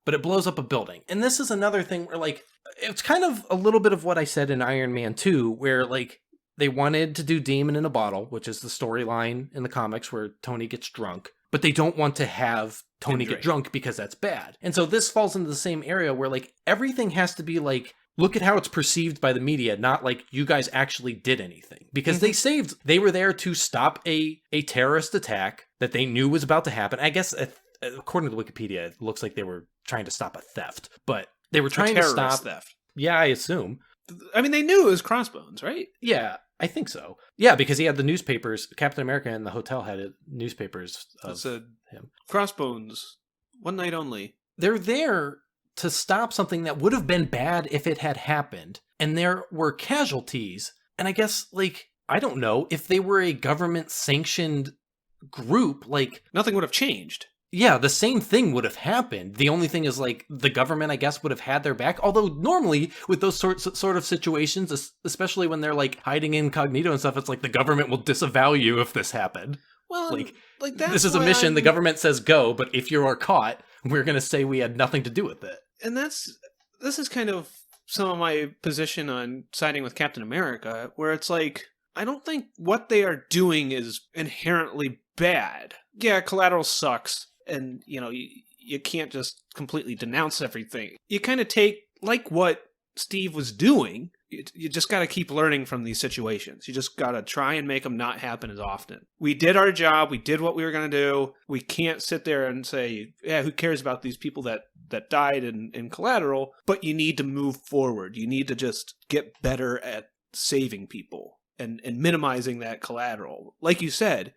but it blows up a building. And this is another thing where like, it's kind of a little bit of what I said in Iron Man 2, where like they wanted to do Demon in a Bottle, which is the storyline in the comics where Tony gets drunk. But they don't want to have Tony get drunk because that's bad. And so this falls into the same area where like everything has to be like, look at how it's perceived by the media, not like you guys actually did anything. Because they were there to stop a terrorist attack that they knew was about to happen. I guess according to Wikipedia, it looks like they were trying to stop a theft, but they were trying to stop theft. Yeah, I assume. I mean, they knew it was Crossbones, right? Yeah, I think so. Yeah, because he had the newspapers. Captain America in the hotel had newspapers of him. Crossbones, one night only. They're there to stop something that would have been bad if it had happened. And there were casualties. And I guess, like, I don't know, if they were a government-sanctioned group, like... Nothing would have changed. Yeah, the same thing would have happened. The only thing is, like, the government, I guess, would have had their back. Although, normally, with those sort of situations, especially when they're, like, hiding incognito and stuff, it's like the government will disavow you if this happened. Well, like, like that's this is a why mission. The I'm- government says go, but if you are caught, we're going to say we had nothing to do with it. And this is kind of some of my position on siding with Captain America, where it's like, I don't think what they are doing is inherently bad. Yeah, Collateral sucks, and you can't just completely denounce everything. You kind of take, like what Steve was doing, you just got to keep learning from these situations. You just got to try and make them not happen as often. We did our job. We did what we were going to do. We can't sit there and say, yeah, who cares about these people that died in Collateral? But you need to move forward. You need to just get better at saving people and minimizing that collateral. Like you said,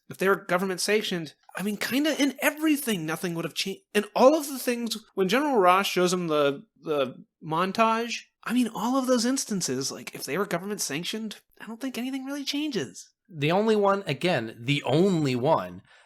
if they were government sanctioned, I mean, kind of in everything, nothing would have changed. And all of the things, when General Ross shows him the montage, I mean, all of those instances, like, if they were government sanctioned, I don't think anything really changes. The only one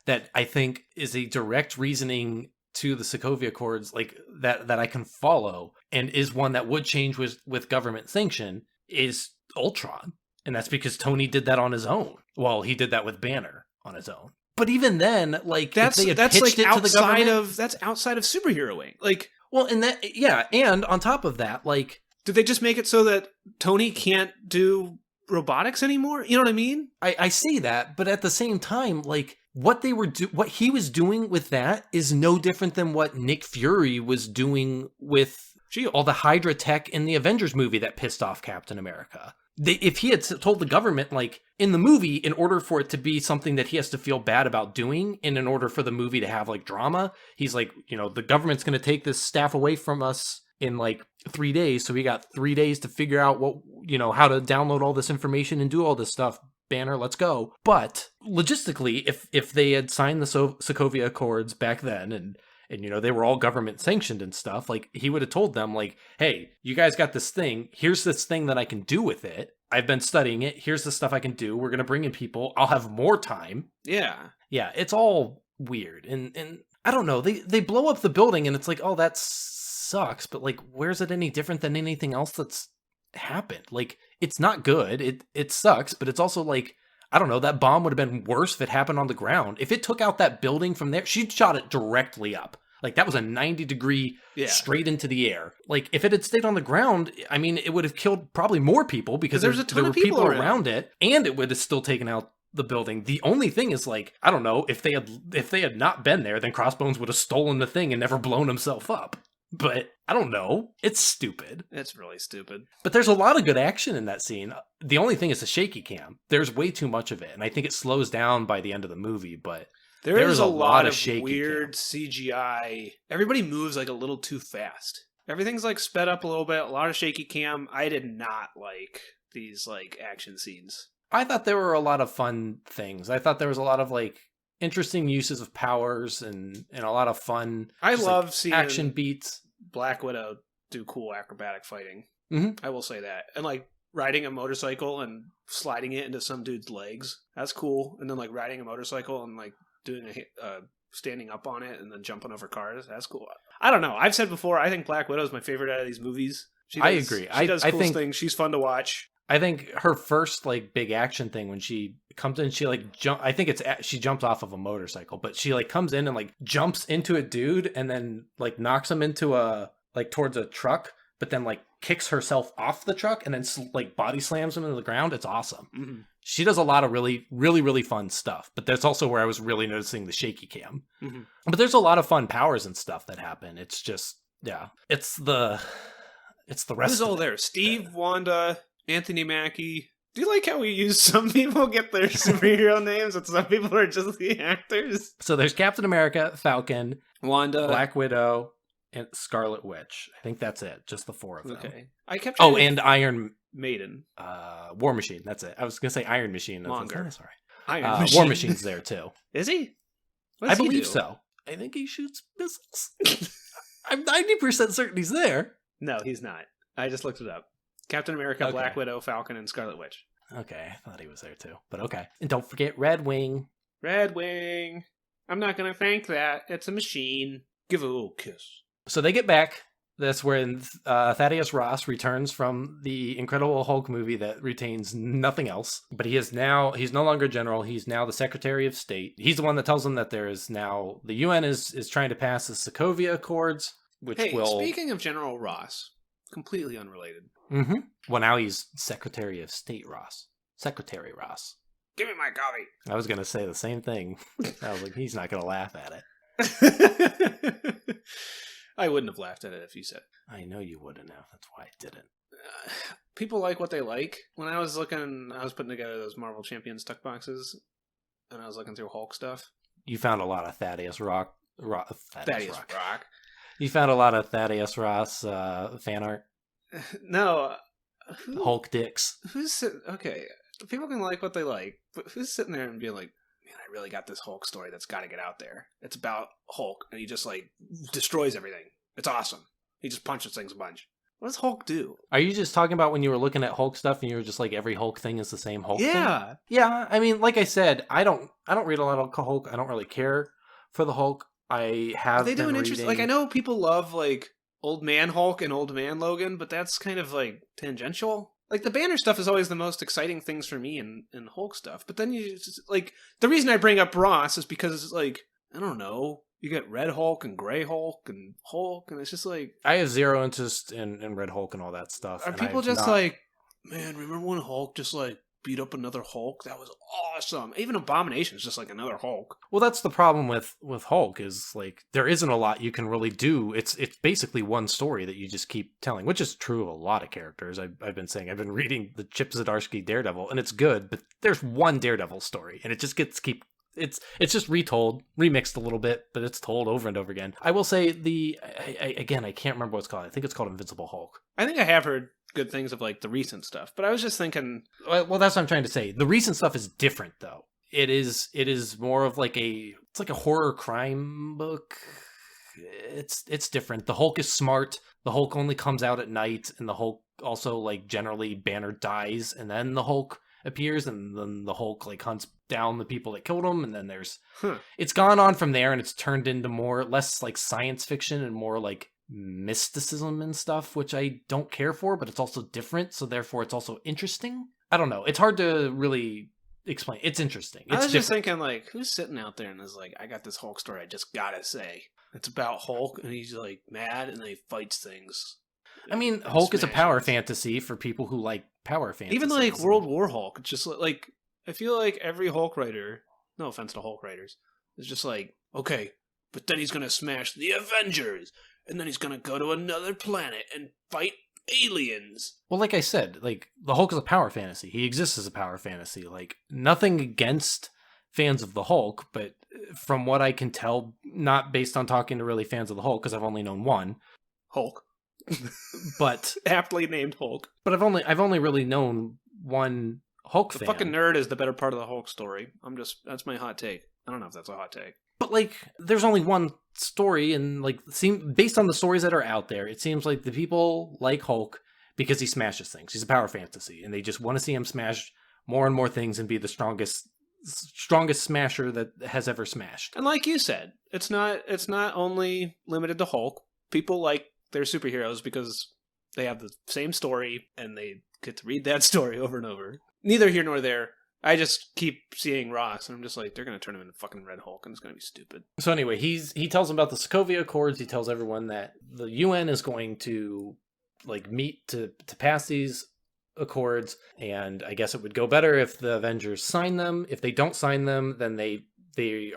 that I think is a direct reasoning to the Sokovia Accords, like, that I can follow, and is one that would change with government sanction, is Ultron. And that's because Tony did that on his own. Well, he did that with Banner on his own. But even then, like, That's if they had like pitched it to the government, that's outside of superheroing. Like, well, and that, yeah, and on top of that, like, did they just make it so that Tony can't do robotics anymore? You know what I mean? I see that, but at the same time, like, what he was doing with that is no different than what Nick Fury was doing with all the Hydra tech in the Avengers movie that pissed off Captain America. If he had told the government, like, in the movie, in order for it to be something that he has to feel bad about doing, and in order for the movie to have, like, drama, he's like, the government's going to take this staff away from us in, like, 3 days, so we got 3 days to figure out what, how to download all this information and do all this stuff. Banner, let's go. But logistically, if they had signed the Sokovia Accords back then, and they were all government sanctioned and stuff, like, he would have told them, like, hey, you guys got this thing. Here's this thing that I can do with it. I've been studying it. Here's the stuff I can do. We're going to bring in people. I'll have more time. Yeah. Yeah, it's all weird. And I don't know. They blow up the building and it's like, oh, that sucks. But, like, where's it any different than anything else that's happened? Like, it's not good. It sucks. But it's also like, I don't know, that bomb would have been worse if it happened on the ground. If it took out that building from there, she shot it directly up. Like, that was a 90-degree straight into the air. Like, if it had stayed on the ground, I mean, it would have killed probably more people because there were people around it, and it would have still taken out the building. The only thing is, like, I don't know, if they had not been there, then Crossbones would have stolen the thing and never blown himself up. But I don't know. It's stupid. It's really stupid. But there's a lot of good action in that scene. The only thing is the shaky cam. There's way too much of it, and I think it slows down by the end of the movie, but There is a lot of shaky weird cam. CGI. Everybody moves, like, a little too fast. Everything's, like, sped up a little bit. A lot of shaky cam. I did not like these, like, action scenes. I thought there were a lot of fun things. I thought there was a lot of, like, interesting uses of powers and a lot of fun. I love seeing action beats. Black Widow do cool acrobatic fighting. Mm-hmm. I will say that. And, like, riding a motorcycle and sliding it into some dude's legs. That's cool. And then, like, riding a motorcycle and, like, doing standing up on it and then jumping over cars. That's cool. I don't know. I've said before, I think Black Widow is my favorite out of these movies. I agree. She does cool things. She's fun to watch. I think her first, like, big action thing when she comes in, she, like, she jumps off of a motorcycle, but she, like, comes in and, like, jumps into a dude and then, like, knocks him into towards a truck, but then, like, kicks herself off the truck and then, like, body slams him into the ground. It's awesome. Mm-hmm. She does a lot of really, really, really fun stuff, but that's also where I was really noticing the shaky cam. Mm-hmm. But there's a lot of fun powers and stuff that happen. It's just, yeah, it's the rest. Who's all there? Steve, Wanda, Anthony Mackie. Do you like how we use some people get their superhero names and some people are just the actors? So there's Captain America, Falcon, Wanda, Black Widow, and Scarlet Witch. I think that's it. Just the four of them. Okay. I kept and Iron Maiden. War Machine. That's it. I was going to say Iron Machine. Longer. That's all right. Iron Machine. War Machine's there too. Is he? I believe so. I think he shoots missiles. I'm 90% certain he's there. No, he's not. I just looked it up. Captain America, okay. Black Widow, Falcon, and Scarlet Witch. Okay, I thought he was there too. But okay. And don't forget Red Wing. Red Wing. I'm not going to thank that. It's a machine. Give a little kiss. So they get back. That's when Thaddeus Ross returns from the Incredible Hulk movie that retains nothing else. But he's no longer general. He's now the Secretary of State. He's the one that tells them that there is now the UN is trying to pass the Sokovia Accords, which speaking of General Ross, completely unrelated. Mm-hmm. Well, now he's Secretary of State Ross. Secretary Ross. Give me my coffee. I was gonna say the same thing. I was like, he's not gonna laugh at it. I wouldn't have laughed at it if you said it. I know you wouldn't have. That's why I didn't. People like what they like. When I was putting together those Marvel Champions tuck boxes, and I was looking through Hulk stuff. You found a lot of Thaddeus Ross. You found a lot of Thaddeus Ross fan art. No. Hulk dicks. Okay, people can like what they like, but who's sitting there and being like, man, I really got this Hulk story that's got to get out there. It's about Hulk, and he just, like, destroys everything. It's awesome. He just punches things a bunch. What does Hulk do? Are you just talking about when you were looking at Hulk stuff and you were just like, every Hulk thing is the same Hulk thing? Yeah, I mean, like I said, I don't read a lot of Hulk. I don't really care for the Hulk. I have They do been an interesting... reading... Like, I know people love, like, Old Man Hulk and Old Man Logan, but that's kind of, like, tangential. Like, the Banner stuff is always the most exciting things for me in Hulk stuff. But then you just, like, the reason I bring up Ross is because, like, I don't know, you get Red Hulk and Gray Hulk, and it's just like... I have zero interest in Red Hulk and all that stuff. Are people just like, man, remember when Hulk just, like, beat up another Hulk? That was awesome. Even Abomination is just like another Hulk. Well, that's the problem with Hulk is, like, there isn't a lot you can really do. It's basically one story that you just keep telling, which is true of a lot of characters. I've been saying, I've been reading the Chip Zdarsky Daredevil, and it's good, but there's one Daredevil story, and it just it's just retold, remixed a little bit, but it's told over and over again. I will say I can't remember what it's called. I think it's called Invincible Hulk. I think I have heard good things of, like, the recent stuff, but I was just thinking... Well, that's what I'm trying to say. The recent stuff is different, though. It is more of like it's like a horror crime book. It's different. The Hulk is smart. The Hulk only comes out at night, and the Hulk also, like, generally Banner dies, and then the Hulk appears, and then the Hulk, like, hunts down the people that killed him, and then there's... It's gone on from there, and it's turned into less like science fiction and more like mysticism and stuff, which I don't care for, but it's also different, so therefore it's also interesting. I don't know. It's hard to really explain. It's interesting. I was just thinking, like, who's sitting out there and is like, I got this Hulk story I just gotta say. It's about Hulk, and he's, like, mad, and he fights things. I mean, Hulk is a power fantasy for people who like power fantasy. Even, like, World War Hulk, it's just, like, I feel like every Hulk writer, no offense to Hulk writers, is just like, okay, but then he's gonna smash the Avengers, and then he's gonna go to another planet and fight aliens. Well, like I said, like, the Hulk is a power fantasy. He exists as a power fantasy. Like, nothing against fans of the Hulk, but from what I can tell, not based on talking to really fans of the Hulk, because I've only known one Hulk, but aptly named Hulk. But I've only really known one Hulk fan. The fucking nerd is the better part of the Hulk story. That's my hot take. I don't know if that's a hot take. But, like, there's only one story, and, like, based on the stories that are out there, it seems like the people like Hulk because he smashes things. He's a power fantasy, and they just want to see him smash more and more things and be the strongest smasher that has ever smashed. And like you said, it's not only limited to Hulk. People like their superheroes because they have the same story, and they get to read that story over and over. Neither here nor there. I just keep seeing Ross, and I'm just like, they're going to turn him into fucking Red Hulk, and it's going to be stupid. So anyway, he tells them about the Sokovia Accords. He tells everyone that the UN is going to, like, meet to pass these accords, and I guess it would go better if the Avengers sign them. If they don't sign them, then they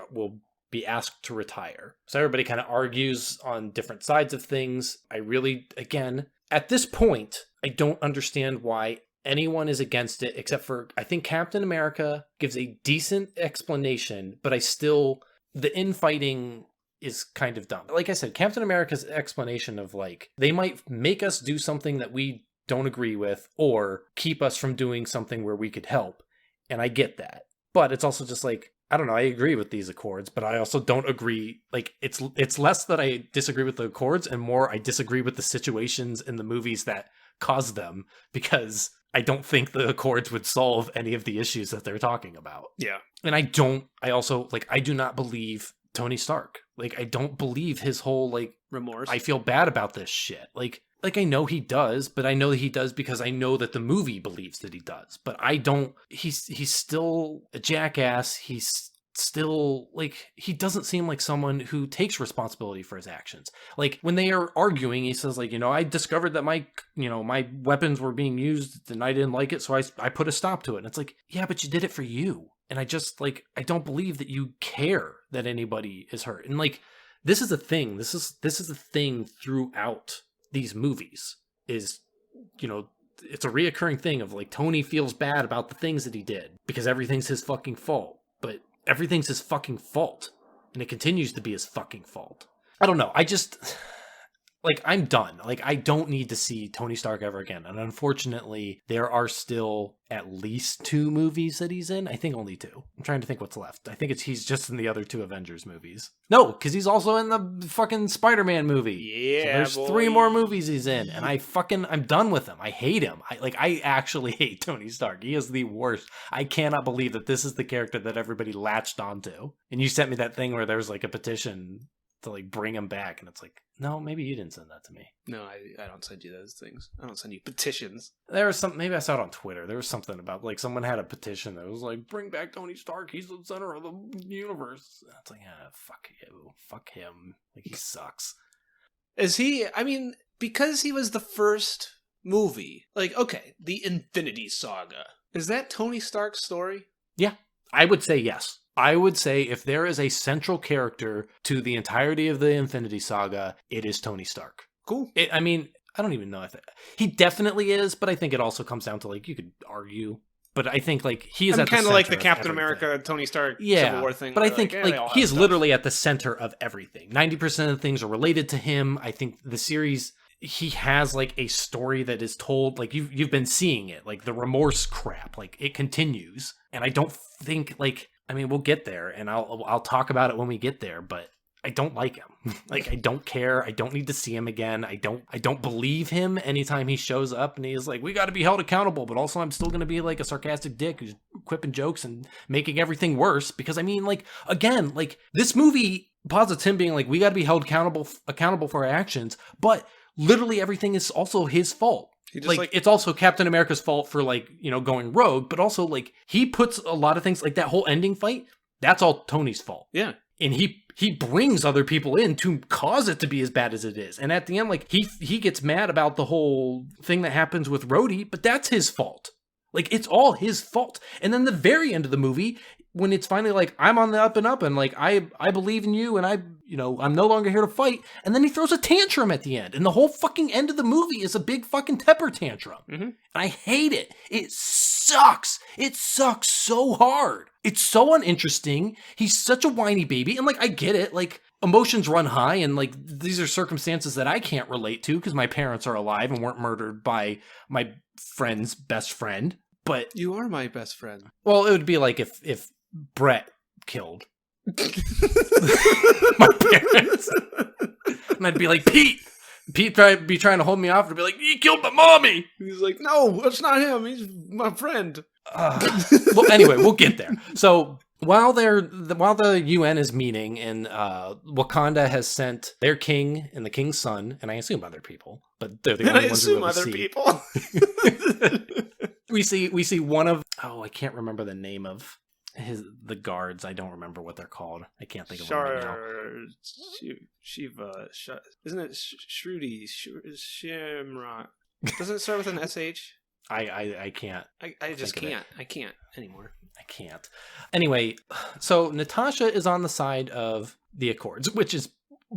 will be asked to retire. So everybody kind of argues on different sides of things. I really, again, at this point, I don't understand why anyone is against it, except for, I think Captain America gives a decent explanation, but the infighting is kind of dumb. Like I said, Captain America's explanation of, like, they might make us do something that we don't agree with, or keep us from doing something where we could help. And I get that. But it's also just like, I don't know, I agree with these accords, but I also don't agree. Like, it's less that I disagree with the accords and more I disagree with the situations in the movies that cause them, because I don't think the accords would solve any of the issues that they're talking about. Yeah. And I do not believe Tony Stark. Like, I don't believe his whole, like, remorse. I feel bad about this shit. Like I know he does, but I know that he does because I know that the movie believes that he does. But I don't, he's still a jackass. He's still, like, he doesn't seem like someone who takes responsibility for his actions. Like, when they are arguing, he says, like, I discovered that my weapons were being used and I didn't like it, so I put a stop to it. And it's like, yeah, but you did it for you. And I just, like, I don't believe that you care that anybody is hurt. And, like, this is a thing. This is a thing throughout these movies, is, it's a reoccurring thing of, like, Tony feels bad about the things that he did because everything's his fucking fault. But everything's his fucking fault, and it continues to be his fucking fault. I don't know. I just, like, I'm done. Like, I don't need to see Tony Stark ever again. And unfortunately, there are still at least 2 movies that he's in. I think only 2. I'm trying to think what's left. I think he's just in the other 2 Avengers movies. No, because he's also in the fucking Spider-Man movie. Yeah, so there's 3 more movies he's in, and I'm done with him. I hate him. I actually hate Tony Stark. He is the worst. I cannot believe that this is the character that everybody latched onto. And you sent me that thing where there was, like, a petition to, like, bring him back, and it's like, no, maybe you didn't send that to me. No, I don't send you those things. I don't send you petitions. There was some, maybe I saw it on Twitter. There was something about, like, someone had a petition that was like, bring back Tony Stark. He's the center of the universe. It's like, fuck you. Fuck him. Like, he sucks. Is he, I mean, because he was the first movie, like, okay, the Infinity Saga. Is that Tony Stark's story? Yeah, I would say yes. I would say if there is a central character to the entirety of the Infinity Saga, it is Tony Stark. Cool. I mean, I don't even know if he definitely is, but I think it also comes down to, like, you could argue. But I think, like, he is kind of like the Captain America, Tony Stark Civil War thing. But I think, like, he is literally at the center of everything. 90% of the things are related to him. I think the series, he has, like, a story that is told, like, you've been seeing it, like, the remorse crap, like, it continues. And I don't think, like, I mean, we'll get there, and I'll talk about it when we get there, but I don't like him. Like, I don't care. I don't need to see him again. I don't believe him anytime he shows up and he's like, we got to be held accountable, but also I'm still going to be, like, a sarcastic dick who's quipping jokes and making everything worse. Because, I mean, like, again, like, this movie posits him being like, we got to be held accountable for our actions, but literally everything is also his fault. Like, it's also Captain America's fault for, like, going rogue, but also, like, he puts a lot of things, like that whole ending fight, that's all Tony's fault. Yeah. And he brings other people in to cause it to be as bad as it is. And at the end, like, he gets mad about the whole thing that happens with Rhodey, but that's his fault. Like, it's all his fault. And then the very end of the movie, when it's finally like, I'm on the up and up, and, like, I believe in you, and I'm no longer here to fight. And then he throws a tantrum at the end. And the whole fucking end of the movie is a big fucking temper tantrum. Mm-hmm. And I hate it. It sucks. It sucks so hard. It's so uninteresting. He's such a whiny baby. And, like, I get it. Like, emotions run high, and, like, these are circumstances that I can't relate to because my parents are alive and weren't murdered by my friend's best friend. But you are my best friend. Well, it would be like if Brett killed my parents. And I'd be like, Pete be trying to hold me off and be like, he killed my mommy. He's like, no, it's not him. He's my friend. Well, anyway, we'll get there. So while the UN is meeting and Wakanda has sent their king and the king's son, and I assume other people, but they're the only ones who really see. People. We see one of, I can't remember the name of the guards. I don't remember what they're called. I can't think of them right now. Shiva, isn't it Shruti? Shamrock. Doesn't it start with an SH? I can't. I just can't. I can't anymore. I can't. Anyway, so Natasha is on the side of the Accords, which is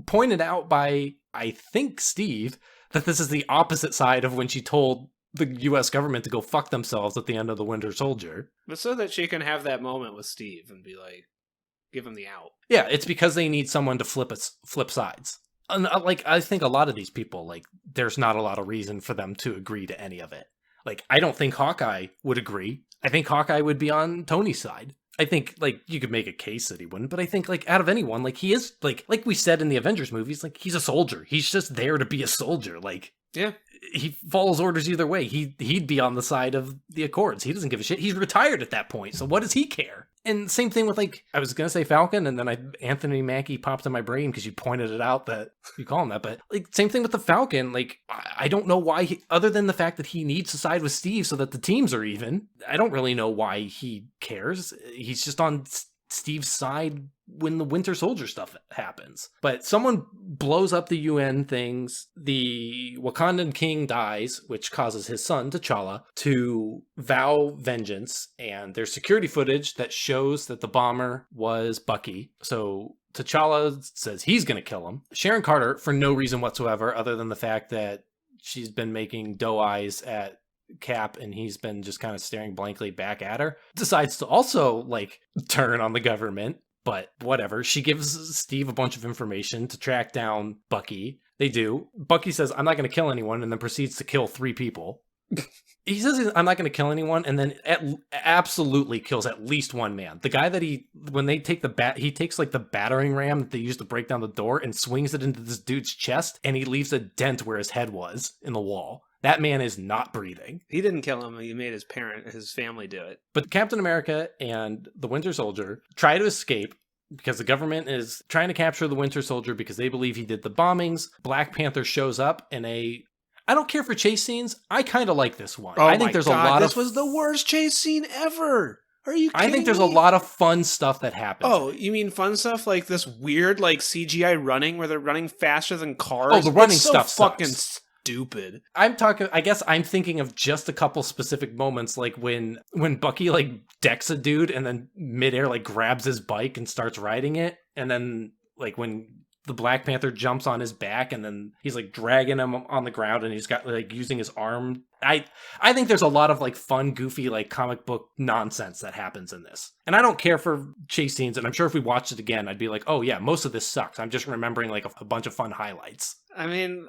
pointed out by, I think, Steve, that this is the opposite side of when she told the U.S. government to go fuck themselves at the end of the Winter Soldier. But so that she can have that moment with Steve and be like, give him the out. Yeah, it's because they need someone to flip sides. And, like, I think a lot of these people, like, there's not a lot of reason for them to agree to any of it. Like, I don't think Hawkeye would agree. I think Hawkeye would be on Tony's side. I think, like, you could make a case that he wouldn't, but I think, like, out of anyone, like, he is, like we said in the Avengers movies, like, he's a soldier. He's just there to be a soldier. Like, yeah, he follows orders either way. He'd be on the side of the Accords. He doesn't give a shit. He's retired at that point, so what does he care? And same thing with, like, I was going to say Falcon, and then Anthony Mackie popped in my brain because you pointed it out that you call him that. But, like, same thing with the Falcon. Like, I don't know why, other than the fact that he needs to side with Steve so that the teams are even. I don't really know why he cares. He's just on Steve's side when the Winter Soldier stuff happens. But someone blows up the UN things. The Wakandan king dies, which causes his son, T'Challa, to vow vengeance. And there's security footage that shows that the bomber was Bucky. So T'Challa says he's going to kill him. Sharon Carter, for no reason whatsoever, other than the fact that she's been making doe eyes at Cap and he's been just kind of staring blankly back at her, decides to also, like, turn on the government. But whatever. She gives Steve a bunch of information to track down Bucky. They do. Bucky says, I'm not going to kill anyone, and then proceeds to kill 3 people. He says, I'm not going to kill anyone, and then absolutely kills at least 1 man. The guy that when they take he takes, like, the battering ram that they used to break down the door and swings it into this dude's chest, and he leaves a dent where his head was in the wall. That man is not breathing. He didn't kill him. He made his family do it. But Captain America and the Winter Soldier try to escape because the government is trying to capture the Winter Soldier because they believe he did the bombings. Black Panther shows up in I don't care for chase scenes. I kind of like this one. Oh, I think there's a lot this was the worst chase scene ever. Are you kidding I think there's me? a lot of fun stuff that happens. Oh, you mean fun stuff like this weird, like, CGI running where they're running faster than cars? Oh, the running it's so stuff fucking sucks. Stupid. I guess I'm thinking of just a couple specific moments, like when Bucky, like, decks a dude and then midair, like, grabs his bike and starts riding it. And then, like, when the Black Panther jumps on his back and then he's, like, dragging him on the ground and he's got, like, using his arm. I think there's a lot of, like, fun, goofy, like, comic book nonsense that happens in this. And I don't care for chase scenes. And I'm sure if we watched it again, I'd be like, oh yeah, most of this sucks. I'm just remembering, like, a bunch of fun highlights. I mean,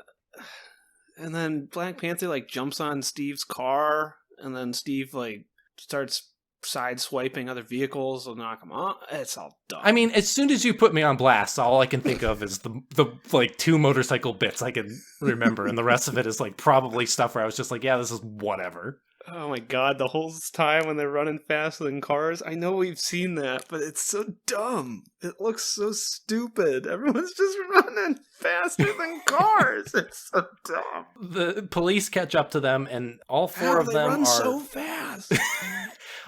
and then Black Panther, like, jumps on Steve's car, and then Steve, like, starts side-swiping other vehicles to knock him off. It's all dumb. I mean, as soon as you put me on blast, all I can think of is the like, 2 motorcycle bits I can remember, and the rest of it is, like, probably stuff where I was just like, yeah, this is whatever. Oh my god, the whole time when they're running faster than cars. I know we've seen that, but it's so dumb. It looks so stupid. Everyone's just running faster than cars. It's so dumb. The police catch up to them, and all 4 How of do them they run are so fast?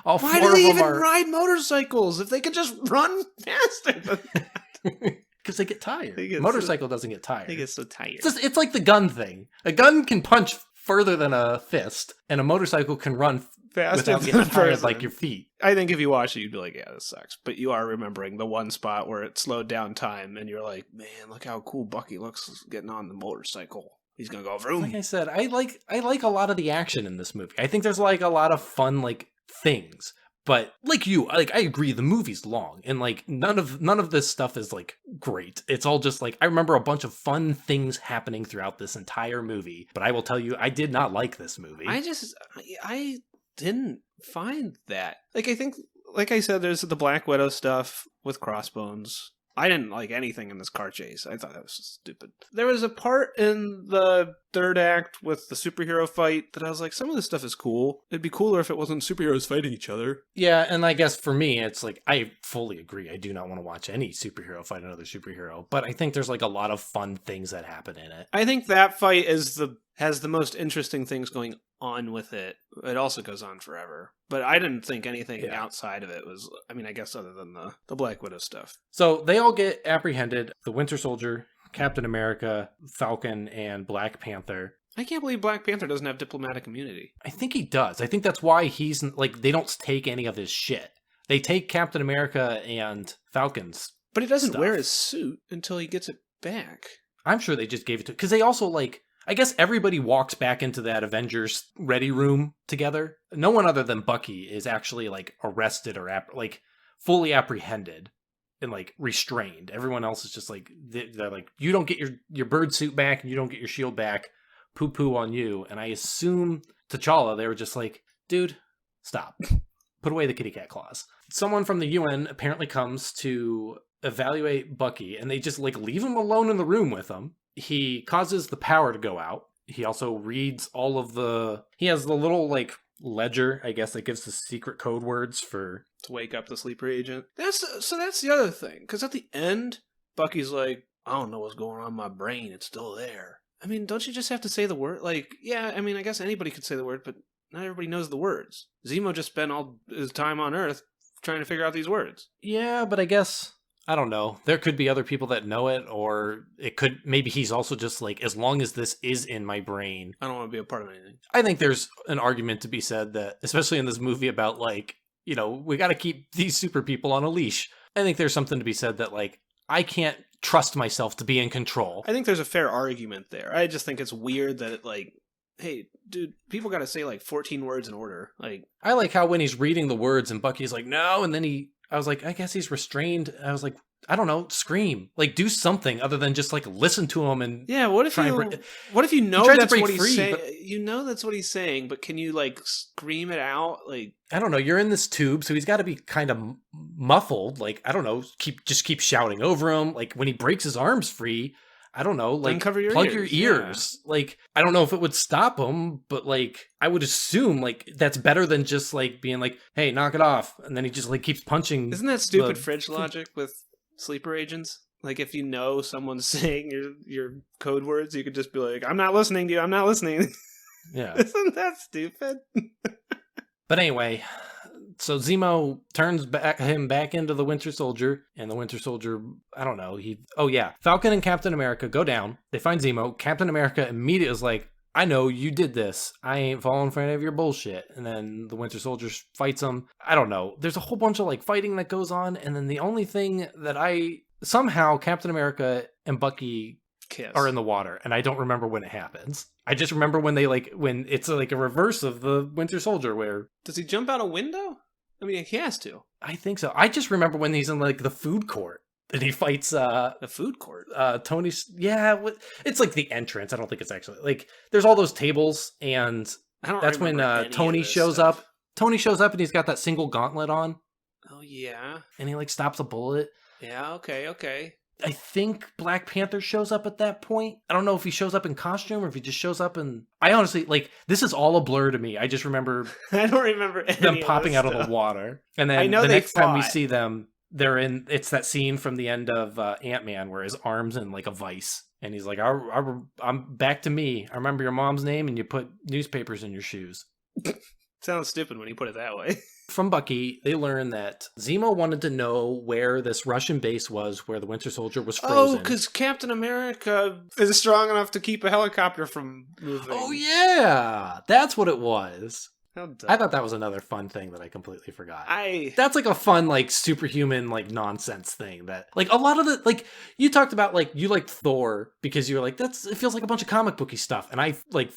all Why 4 do of they them even are ride motorcycles if they could just run faster than that? because they get tired. They get Motorcycle doesn't get tired. They get so tired. It's like the gun thing. A gun can punch further than a fist, and a motorcycle can run Faster without than getting a tired person. like your feet. I think if you watch it, you'd be like, yeah, this sucks. But you are remembering the one spot where it slowed down time, and you're like, man, look how cool Bucky looks getting on the motorcycle. He's gonna go vroom. Like I said, I like a lot of the action in this movie. I think there's, like, a lot of fun, like, things. But like I agree, the movie's long, and, like, none of this stuff is, like, great. It's all just, like, I remember a bunch of fun things happening throughout this entire movie. But I will tell you, I did not like this movie. I didn't find that. Like, I think, like I said, there's the Black Widow stuff with Crossbones. I didn't like anything in this car chase. I thought that was just stupid. There was a part in the 3rd act with the superhero fight that I was like, some of this stuff is cool. It'd be cooler if it wasn't superheroes fighting each other. Yeah, and I guess for me, it's like, I fully agree. I do not want to watch any superhero fight another superhero, but I think there's, like, a lot of fun things that happen in it. I think that fight has the most interesting things going on with it. It also goes on forever. But I didn't think anything outside of it was, I mean, I guess other than the Black Widow stuff. So they all get apprehended. The Winter Soldier, Captain America, Falcon, and Black Panther. I can't believe Black Panther doesn't have diplomatic immunity. I think he does. I think that's why he's, like, they don't take any of his shit. They take Captain America and Falcon's But he doesn't stuff. wear his suit until he gets it back. I'm sure they just gave it to, because they also, like, I guess everybody walks back into that Avengers ready room together. No one other than Bucky is actually, like, arrested or like fully apprehended and, like, restrained. Everyone else is just like, they're like, you don't get your bird suit back and you don't get your shield back. Poo poo on you. And I assume T'Challa, they were just like, dude, stop. Put away the kitty cat claws. Someone from the UN apparently comes to evaluate Bucky, and they just, like, leave him alone in the room with him. He causes the power to go out. He also reads all of he has the little, like, ledger, I guess, that gives the secret code words for... To wake up the sleeper agent. That's the other thing. Because at the end, Bucky's like, I don't know what's going on in my brain. It's still there. I mean, don't you just have to say the word? Like, yeah, I mean, I guess anybody could say the word, but not everybody knows the words. Zemo just spent all his time on Earth trying to figure out these words. Yeah, but I guess, I don't know. There could be other people that know it, or it could, maybe he's also just like, as long as this is in my brain. I don't want to be a part of anything. I think there's an argument to be said that, especially in this movie about like, you know, we got to keep these super people on a leash. I think there's something to be said that like, I can't trust myself to be in control. I think there's a fair argument there. I just think it's weird that it like, hey, dude, people got to say like 14 words in order. Like, I like how when he's reading the words and Bucky's like, no, and then I was like, I guess he's restrained. I was like, I don't know, scream. Like, do something other than just like listen to him and... Yeah, what if you know that's what he's saying? You know that's what he's saying, but can you like scream it out? Like, I don't know, you're in this tube, so he's got to be kind of muffled. Like, I don't know, keep shouting over him. Like, when he breaks his arms free, I don't know, like, uncover your plug ears. your ears. Yeah. Like, I don't know if it would stop him, but like, I would assume like that's better than just like being like, hey, knock it off. And then he just like keeps punching. Isn't that stupid fridge logic with sleeper agents? Like, if you know someone's saying your code words, you could just be like, I'm not listening to you, I'm not listening. Yeah. Isn't that stupid? But anyway, so Zemo turns him back into the Winter Soldier, and the Winter Soldier, I don't know, Falcon and Captain America go down, they find Zemo, Captain America immediately is like, I know you did this, I ain't falling for any of your bullshit, and then the Winter Soldier fights him. I don't know, there's a whole bunch of like fighting that goes on, and then the only thing that somehow Captain America and Bucky kiss are in the water, and I don't remember when it happens. I just remember when it's like a reverse of the Winter Soldier where... Does he jump out a window? I mean, he has to. I think so. I just remember when he's in like the food court and he fights the food court. Tony's... Yeah, it's like the entrance. I don't think it's actually like there's all those tables, and that's when Tony shows up. Tony shows up and he's got that single gauntlet on. Oh yeah. And he like stops a bullet. Yeah, okay. I think Black Panther shows up at that point. I don't know if he shows up in costume or if he just shows up in... I honestly, like, this is all a blur to me. I just remember... I don't remember them popping out of the water. And then the next time we see them, it's that scene from the end of Ant-Man where his arm's in, like, a vice. And he's like, I'm back to me. I remember your mom's name and you put newspapers in your shoes. Sounds stupid when you put it that way. From Bucky, they learn that Zemo wanted to know where this Russian base was where the Winter Soldier was frozen. Oh, because Captain America is strong enough to keep a helicopter from moving. Oh, yeah! That's what it was. How dumb. I thought that was another fun thing that I completely forgot. That's like a fun, like, superhuman, like, nonsense thing that, like, a lot of the, like, you talked about, like, you liked Thor because you were like, it feels like a bunch of comic booky stuff. And I, like,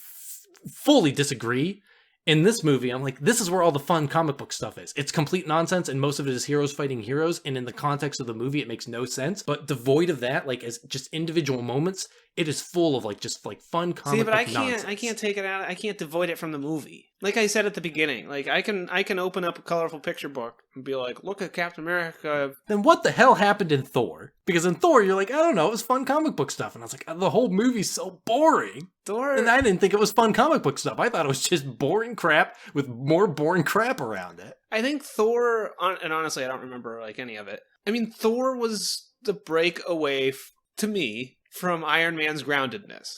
fully disagree. In this movie, I'm like, this is where all the fun comic book stuff is. It's complete nonsense, and most of it is heroes fighting heroes, and in the context of the movie, it makes no sense. But devoid of that, like, as just individual moments, it is full of, like, just, like, fun comic book nonsense. I can't take it out. I can't devoid it from the movie. Like I said at the beginning, like, I can open up a colorful picture book and be like, look at Captain America. Then what the hell happened in Thor? Because in Thor, you're like, I don't know, it was fun comic book stuff. And I was like, the whole movie's so boring. And I didn't think it was fun comic book stuff. I thought it was just boring crap with more boring crap around it. I think Thor, and honestly, I don't remember, like, any of it. I mean, Thor was the break away, to me, from Iron Man's groundedness.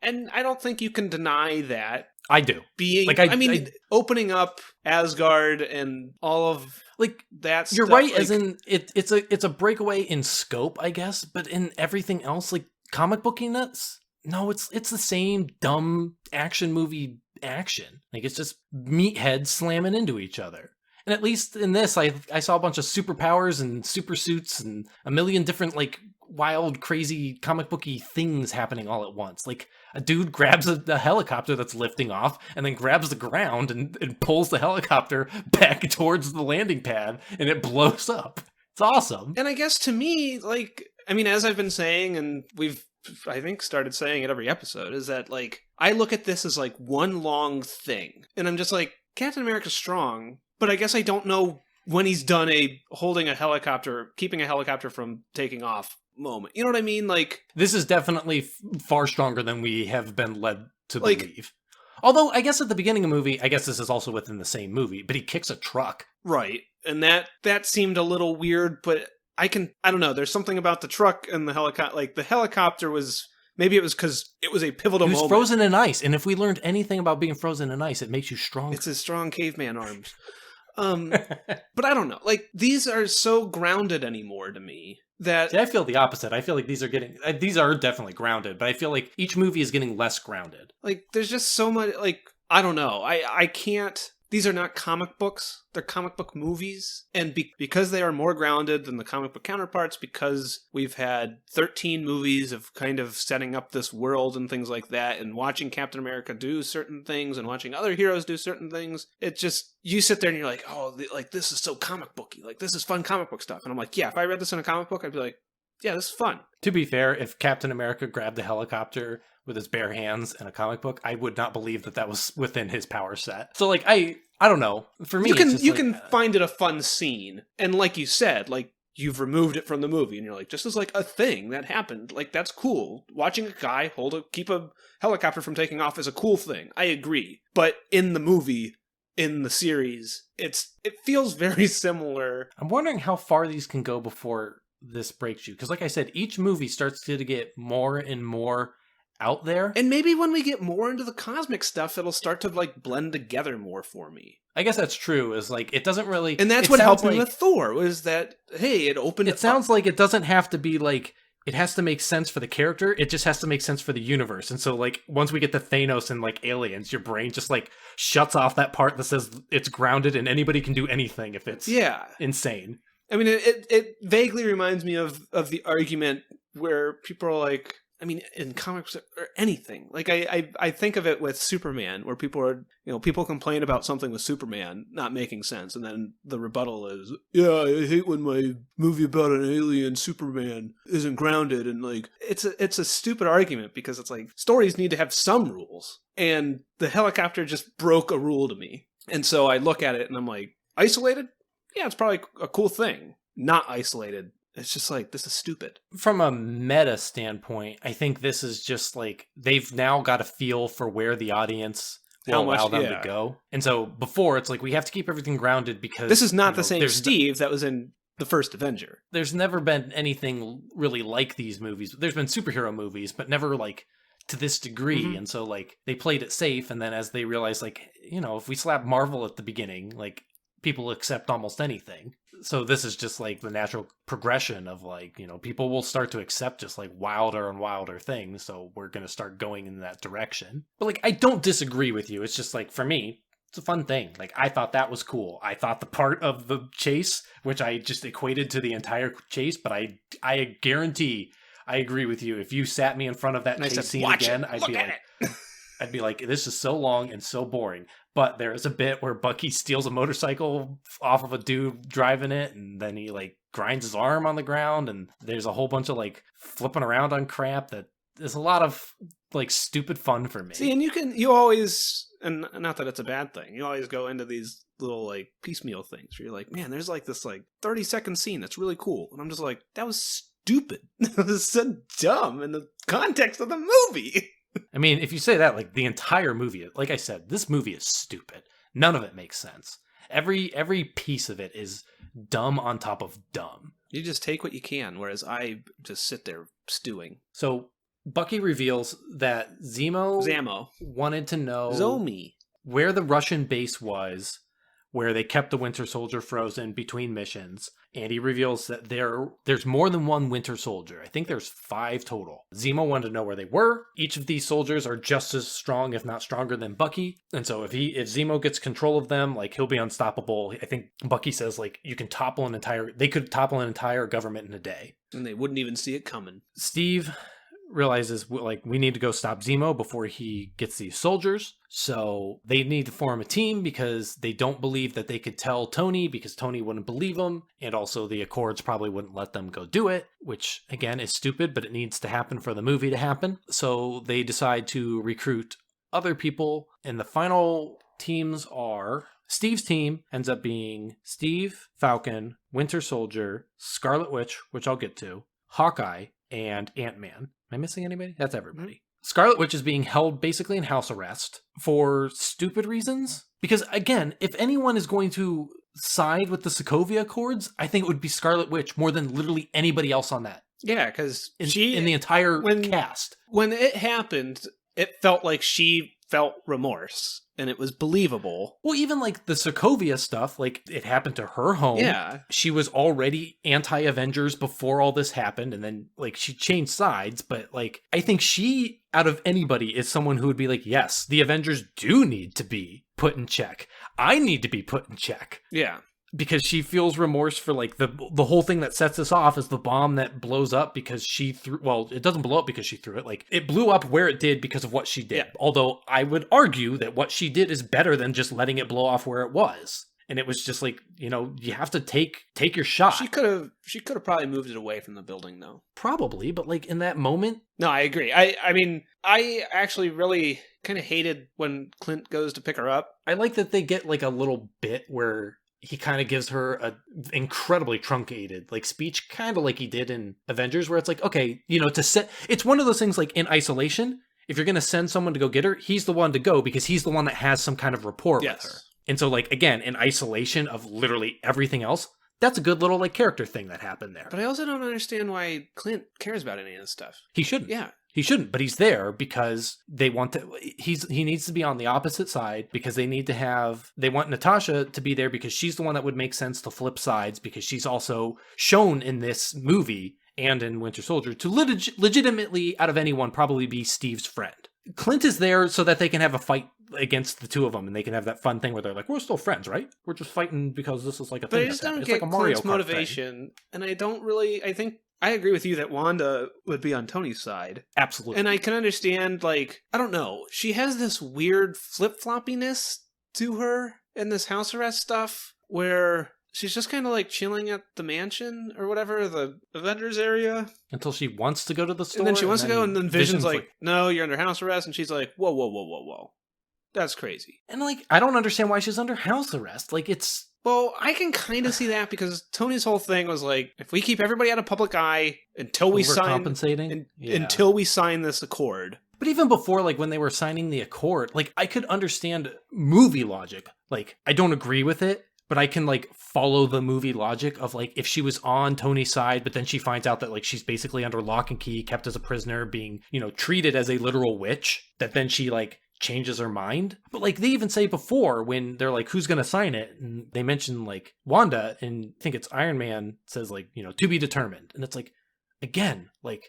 And I don't think you can deny that. I do. Being, like, opening up Asgard and all of, like, that stuff. You're right, like, as in, it's a breakaway in scope, I guess, but in everything else, like, comic booky nuts? No, it's the same dumb action movie action. Like, it's just meatheads slamming into each other. And at least in this, I saw a bunch of superpowers and super suits and a million different, like, wild, crazy comic booky things happening all at once. Like, a dude grabs a helicopter that's lifting off and then grabs the ground and pulls the helicopter back towards the landing pad and it blows up. It's awesome. And I guess to me, like, I mean, as I've been saying, and we've, I think, started saying it every episode, is that, like, I look at this as, like, one long thing. And I'm just like, Captain America's strong, but I guess I don't know when he's done keeping a helicopter from taking off moment. You know what I mean? Like, this is definitely far stronger than we have been led to believe. Although, I guess at the beginning of the movie, I guess this is also within the same movie, but he kicks a truck. Right. And that seemed a little weird, but I don't know, there's something about the truck and the helicopter, like the helicopter was, maybe it was because it was a pivotal He was moment. frozen in ice, and if we learned anything about being frozen in ice, it makes you stronger. It's his strong caveman arms. But I don't know, like these are so grounded anymore to me that... See, I feel the opposite. I feel like these are definitely grounded, but I feel like each movie is getting less grounded. Like, there's just so much, like, I don't know. I can't... These are not comic books. They're comic book movies. And because they are more grounded than the comic book counterparts, because we've had 13 movies of kind of setting up this world and things like that, and watching Captain America do certain things and watching other heroes do certain things, it just... You sit there and you're like, oh, like, this is so comic booky. Like, this is fun comic book stuff. And I'm like, yeah, if I read this in a comic book, I'd be like, yeah, this is fun. To be fair, if Captain America grabbed a helicopter with his bare hands in a comic book, I would not believe that was within his power set. So, like, I don't know. For me, you can find it a fun scene, and like you said, like you've removed it from the movie, and you're like, just as like a thing that happened, like that's cool. Watching a guy keep a helicopter from taking off is a cool thing. I agree, but in the movie, in the series, it feels very similar. I'm wondering how far these can go before this breaks you, because like I said, each movie starts to get more and more out there, and maybe when we get more into the cosmic stuff, it'll start to like blend together more for me. I guess that's true, is like it doesn't really, and that's what helped me with Thor, was that, hey, it opened it sounds like it doesn't have to be like, it has to make sense for the character, it just has to make sense for the universe. And so like once we get to Thanos and like aliens, your brain just like shuts off that part that says it's grounded and anybody can do anything if it's insane. I mean, it vaguely reminds me of the argument where people are like, I mean, in comics or anything, like I think of it with Superman, where people complain about something with Superman not making sense, and then the rebuttal is, yeah, I hate when my movie about an alien Superman isn't grounded, and like it's a stupid argument, because it's like stories need to have some rules, and the helicopter just broke a rule to me, and so I look at it and I'm like, isolated? Yeah, it's probably a cool thing. Not isolated. It's just like, this is stupid. From a meta standpoint, I think this is just like, they've now got a feel for where the audience will allow them to go. And so before, it's like, we have to keep everything grounded because... This is not the same Steve that was in the first Avenger. There's never been anything really like these movies. There's been superhero movies, but never like to this degree. Mm-hmm. And so like, they played it safe. And then as they realized, like, if we slap Marvel at the beginning, like, people accept almost anything. So this is just like the natural progression of like, people will start to accept just like wilder and wilder things. So we're going to start going in that direction. But like, I don't disagree with you. It's just like, for me, it's a fun thing. Like, I thought that was cool. I thought the part of the chase, which I just equated to the entire chase, but I guarantee I agree with you. If you sat me in front of that chase scene again, I'd be like, this is so long and so boring. But there is a bit where Bucky steals a motorcycle off of a dude driving it, and then he like grinds his arm on the ground, and there's a whole bunch of like flipping around on crap. That there's a lot of like stupid fun for me. See, and you always, and not that it's a bad thing, you always go into these little like piecemeal things where you're like, man, there's like this like 30-second scene that's really cool, and I'm just like, that was stupid. That was so dumb in the context of the movie. I mean, if you say that, like the entire movie, like I said, this movie is stupid. None of it makes sense. Every piece of it is dumb on top of dumb. You just take what you can, whereas I just sit there stewing. So Bucky reveals that Zemo wanted to know where the Russian base was, where they kept the Winter Soldier frozen between missions. And he reveals that there's more than one Winter Soldier. I think there's 5 total. Zemo wanted to know where they were. Each of these soldiers are just as strong, if not stronger, than Bucky. And so if Zemo gets control of them, like, he'll be unstoppable. I think Bucky says, like, they could topple an entire government in a day. And they wouldn't even see it coming. Steve realizes, like, we need to go stop Zemo before he gets these soldiers. So they need to form a team because they don't believe that they could tell Tony, because Tony wouldn't believe them. And also the Accords probably wouldn't let them go do it, which again is stupid, but it needs to happen for the movie to happen. So they decide to recruit other people. And the final teams are... Steve's team ends up being Steve, Falcon, Winter Soldier, Scarlet Witch, which I'll get to, Hawkeye, and Ant-Man. Am I missing anybody? That's everybody. Scarlet Witch is being held basically in house arrest for stupid reasons. Because again, if anyone is going to side with the Sokovia Accords, I think it would be Scarlet Witch more than literally anybody else on that. Yeah, because In the entire cast. When it happened, it felt like she felt remorse, and it was believable. Well, even like the Sokovia stuff, like it happened to her home. Yeah. She was already anti-Avengers before all this happened, and then like she changed sides, but like I think she, out of anybody, is someone who would be like, yes, the Avengers do need to be put in check. I need to be put in check. Yeah. Because she feels remorse for like the whole thing that sets this off is the bomb that blows up because she threw, well, it doesn't blow up because she threw it. Like it blew up where it did because of what she did. Yeah. Although I would argue that what she did is better than just letting it blow off where it was. And it was just like, you know, you have to take your shot. She could have probably moved it away from the building though. Probably, but like in that moment. No, I agree. I mean, I actually really kind of hated when Clint goes to pick her up. I like that they get like a little bit where he kind of gives her a incredibly truncated like speech, kind of like he did in Avengers, where it's like, okay, you know, it's one of those things like in isolation, if you're going to send someone to go get her, he's the one to go because he's the one that has some kind of rapport with her. And so like, again, in isolation of literally everything else, that's a good little like character thing that happened there. But I also don't understand why Clint cares about any of this stuff. He shouldn't. Yeah. He shouldn't, but he's there because they want to. He needs to be on the opposite side because they want Natasha to be there because she's the one that would make sense to flip sides because she's also shown in this movie and in Winter Soldier to legitimately, out of anyone, probably be Steve's friend. Clint is there so that they can have a fight against the two of them and they can have that fun thing where they're like, we're still friends, right? We're just fighting because this is like a thing. But I just don't get like a Mario Clint's Kart motivation, and I think I agree with you that Wanda would be on Tony's side. Absolutely. And I can understand, like, I don't know, she has this weird flip-floppiness to her in this house arrest stuff where she's just kind of like chilling at the mansion or whatever, the Avengers area. Until she wants to go to the store. And then she wants to go, and then Vision's like, no, you're under house arrest. And she's like, whoa, whoa, whoa, whoa, whoa. That's crazy. And like, I don't understand why she's under house arrest. Like, it's... Well, I can kind of see that because Tony's whole thing was like, if we keep everybody out of public eye until we sign until we sign this accord. But even before, like when they were signing the accord, like I could understand movie logic. Like I don't agree with it, but I can like follow the movie logic of like if she was on Tony's side, but then she finds out that like she's basically under lock and key, kept as a prisoner, being, you know, treated as a literal witch, that then she like changes her mind. But like they even say before when they're like, who's gonna sign it, and they mention like Wanda, and I think it's Iron Man says like, you know, to be determined. And it's like, again, like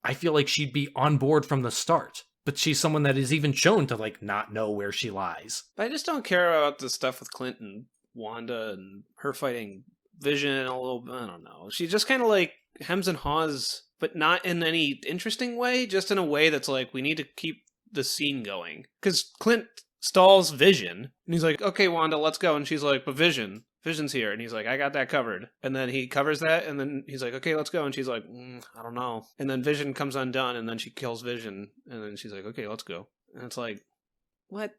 I feel like she'd be on board from the start, but she's someone that is even shown to like not know where she lies. I just don't care about the stuff with Clint and Wanda and her fighting Vision a little. I don't know, she just kind of like hems and haws, but not in any interesting way, just in a way that's like, we need to keep the scene going, because Clint stalls Vision and he's like, okay, Wanda, let's go. And she's like, but Vision's here. And he's like, I got that covered. And then he covers that, and then he's like, okay, let's go. And she's like, I don't know. And then Vision comes undone, and then she kills Vision, and then she's like, okay, let's go. And it's like, what?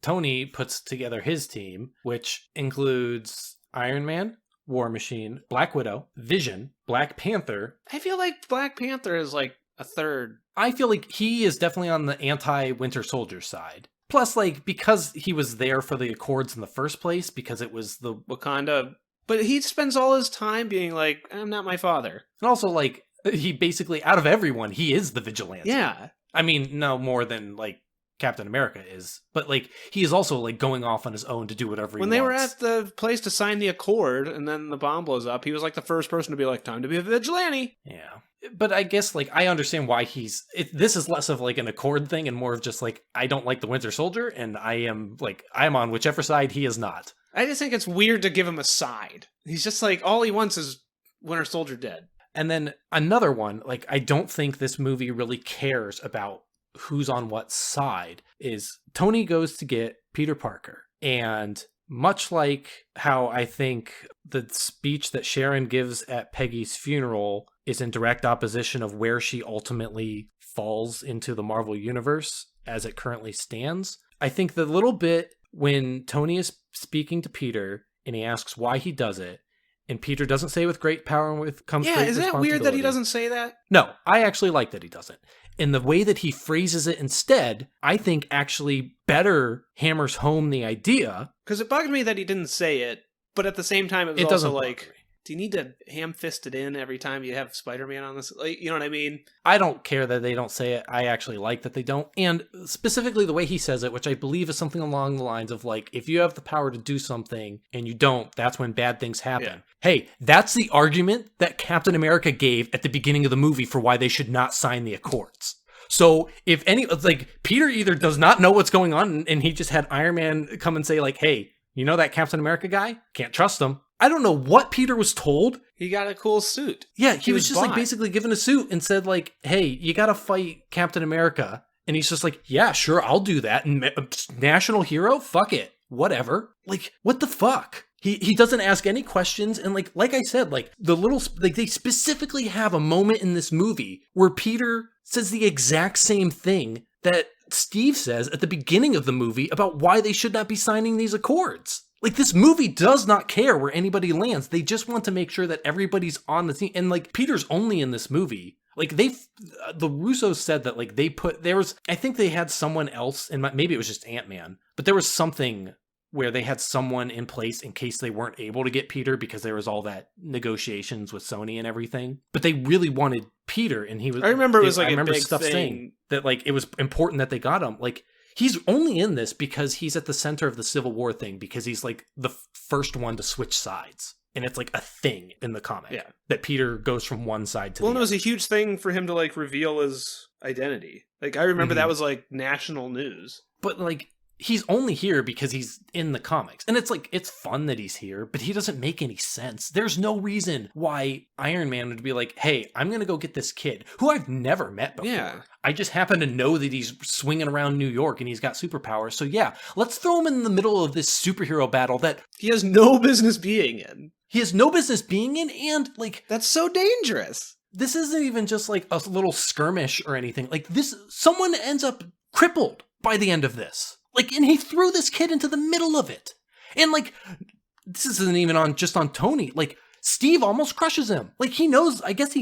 Tony puts together his team, which includes Iron Man, War Machine, Black Widow, Vision, Black Panther. I feel like Black Panther is like a third. I feel like he is definitely on the anti-Winter Soldier side. Plus, like, because he was there for the Accords in the first place, because it was the Wakanda. But he spends all his time being like, I'm not my father. And also, like, he basically, out of everyone, he is the vigilante. Yeah. I mean, no more than, like, Captain America is. But, like, he is also, like, going off on his own to do whatever he wants. When they were at the place to sign the Accord, and then the bomb blows up, he was, like, the first person to be like, time to be a vigilante. Yeah. But I guess, like, I understand why this is less of, like, an Accord thing and more of just, like, I don't like the Winter Soldier, and I'm on whichever side he is not. I just think it's weird to give him a side. He's just, like, all he wants is Winter Soldier dead. And then another one, like, I don't think this movie really cares about who's on what side, is Tony goes to get Peter Parker. And much like how I think the speech that Sharon gives at Peggy's funeral is in direct opposition of where she ultimately falls into the Marvel Universe as it currently stands, I think the little bit when Tony is speaking to Peter and he asks why he does it, And Peter doesn't say with great power comes great Yeah, is that weird that he responsibility. doesn't say that? No, I actually like that he doesn't. And the way that he phrases it instead, I think actually better hammers home the idea. Because it bugged me that he didn't say it, but at the same time, it was It also doesn't bug like, me. do you need to ham-fist it in every time you have Spider-Man on this? Like, you know what I mean? I don't care that they don't say it. I actually like that they don't. And specifically the way he says it, which I believe is something along the lines of like, if you have the power to do something and you don't, that's when bad things happen. Yeah. Hey, that's the argument that Captain America gave at the beginning of the movie for why they should not sign the Accords. So if any, like Peter either does not know what's going on and he just had Iron Man come and say like, hey, you know that Captain America guy? Can't trust him. I don't know what Peter was told. He got a cool suit. Yeah, he was just like bought. basically given a suit and said like, hey, you got to fight Captain America. And he's just like, yeah, sure, I'll do that. And national hero? Fuck it. Whatever. Like, what the fuck? He doesn't ask any questions. And like I said, like they specifically have a moment in this movie where Peter says the exact same thing that Steve says at the beginning of the movie about why they should not be signing these Accords. Like, this movie does not care where anybody lands. They just want to make sure that everybody's on the team. And, like, Peter's only in this movie. Like, the Russos said that, like, I think they had someone else, and maybe it was just Ant-Man, but there was something where they had someone in place in case they weren't able to get Peter because there was all that negotiations with Sony and everything. But they really wanted Peter, and he was... I remember it was, like, a big stuff thing. saying that, like, it was important that they got him. Like, he's only in this because he's at the center of the Civil War thing, because he's like the first one to switch sides. And it's like a thing in the comic that Peter goes from one side to the Well, other. it was a huge thing for him to like reveal his identity. Like, I remember that was like national news. But like, he's only here because he's in the comics. And it's like, it's fun that he's here, but he doesn't make any sense. There's no reason why Iron Man would be like, hey, I'm going to go get this kid who I've never met before. Yeah. I just happen to know that he's swinging around New York and he's got superpowers. So yeah, let's throw him in the middle of this superhero battle that He has no business being in. he has no business being in. And like, That's so dangerous. this isn't even just like a little skirmish or anything. Like this, someone ends up crippled by the end of this. Like, and he threw this kid into the middle of it. And like, this isn't even on Tony. Like, Steve almost crushes him. Like, he knows, I guess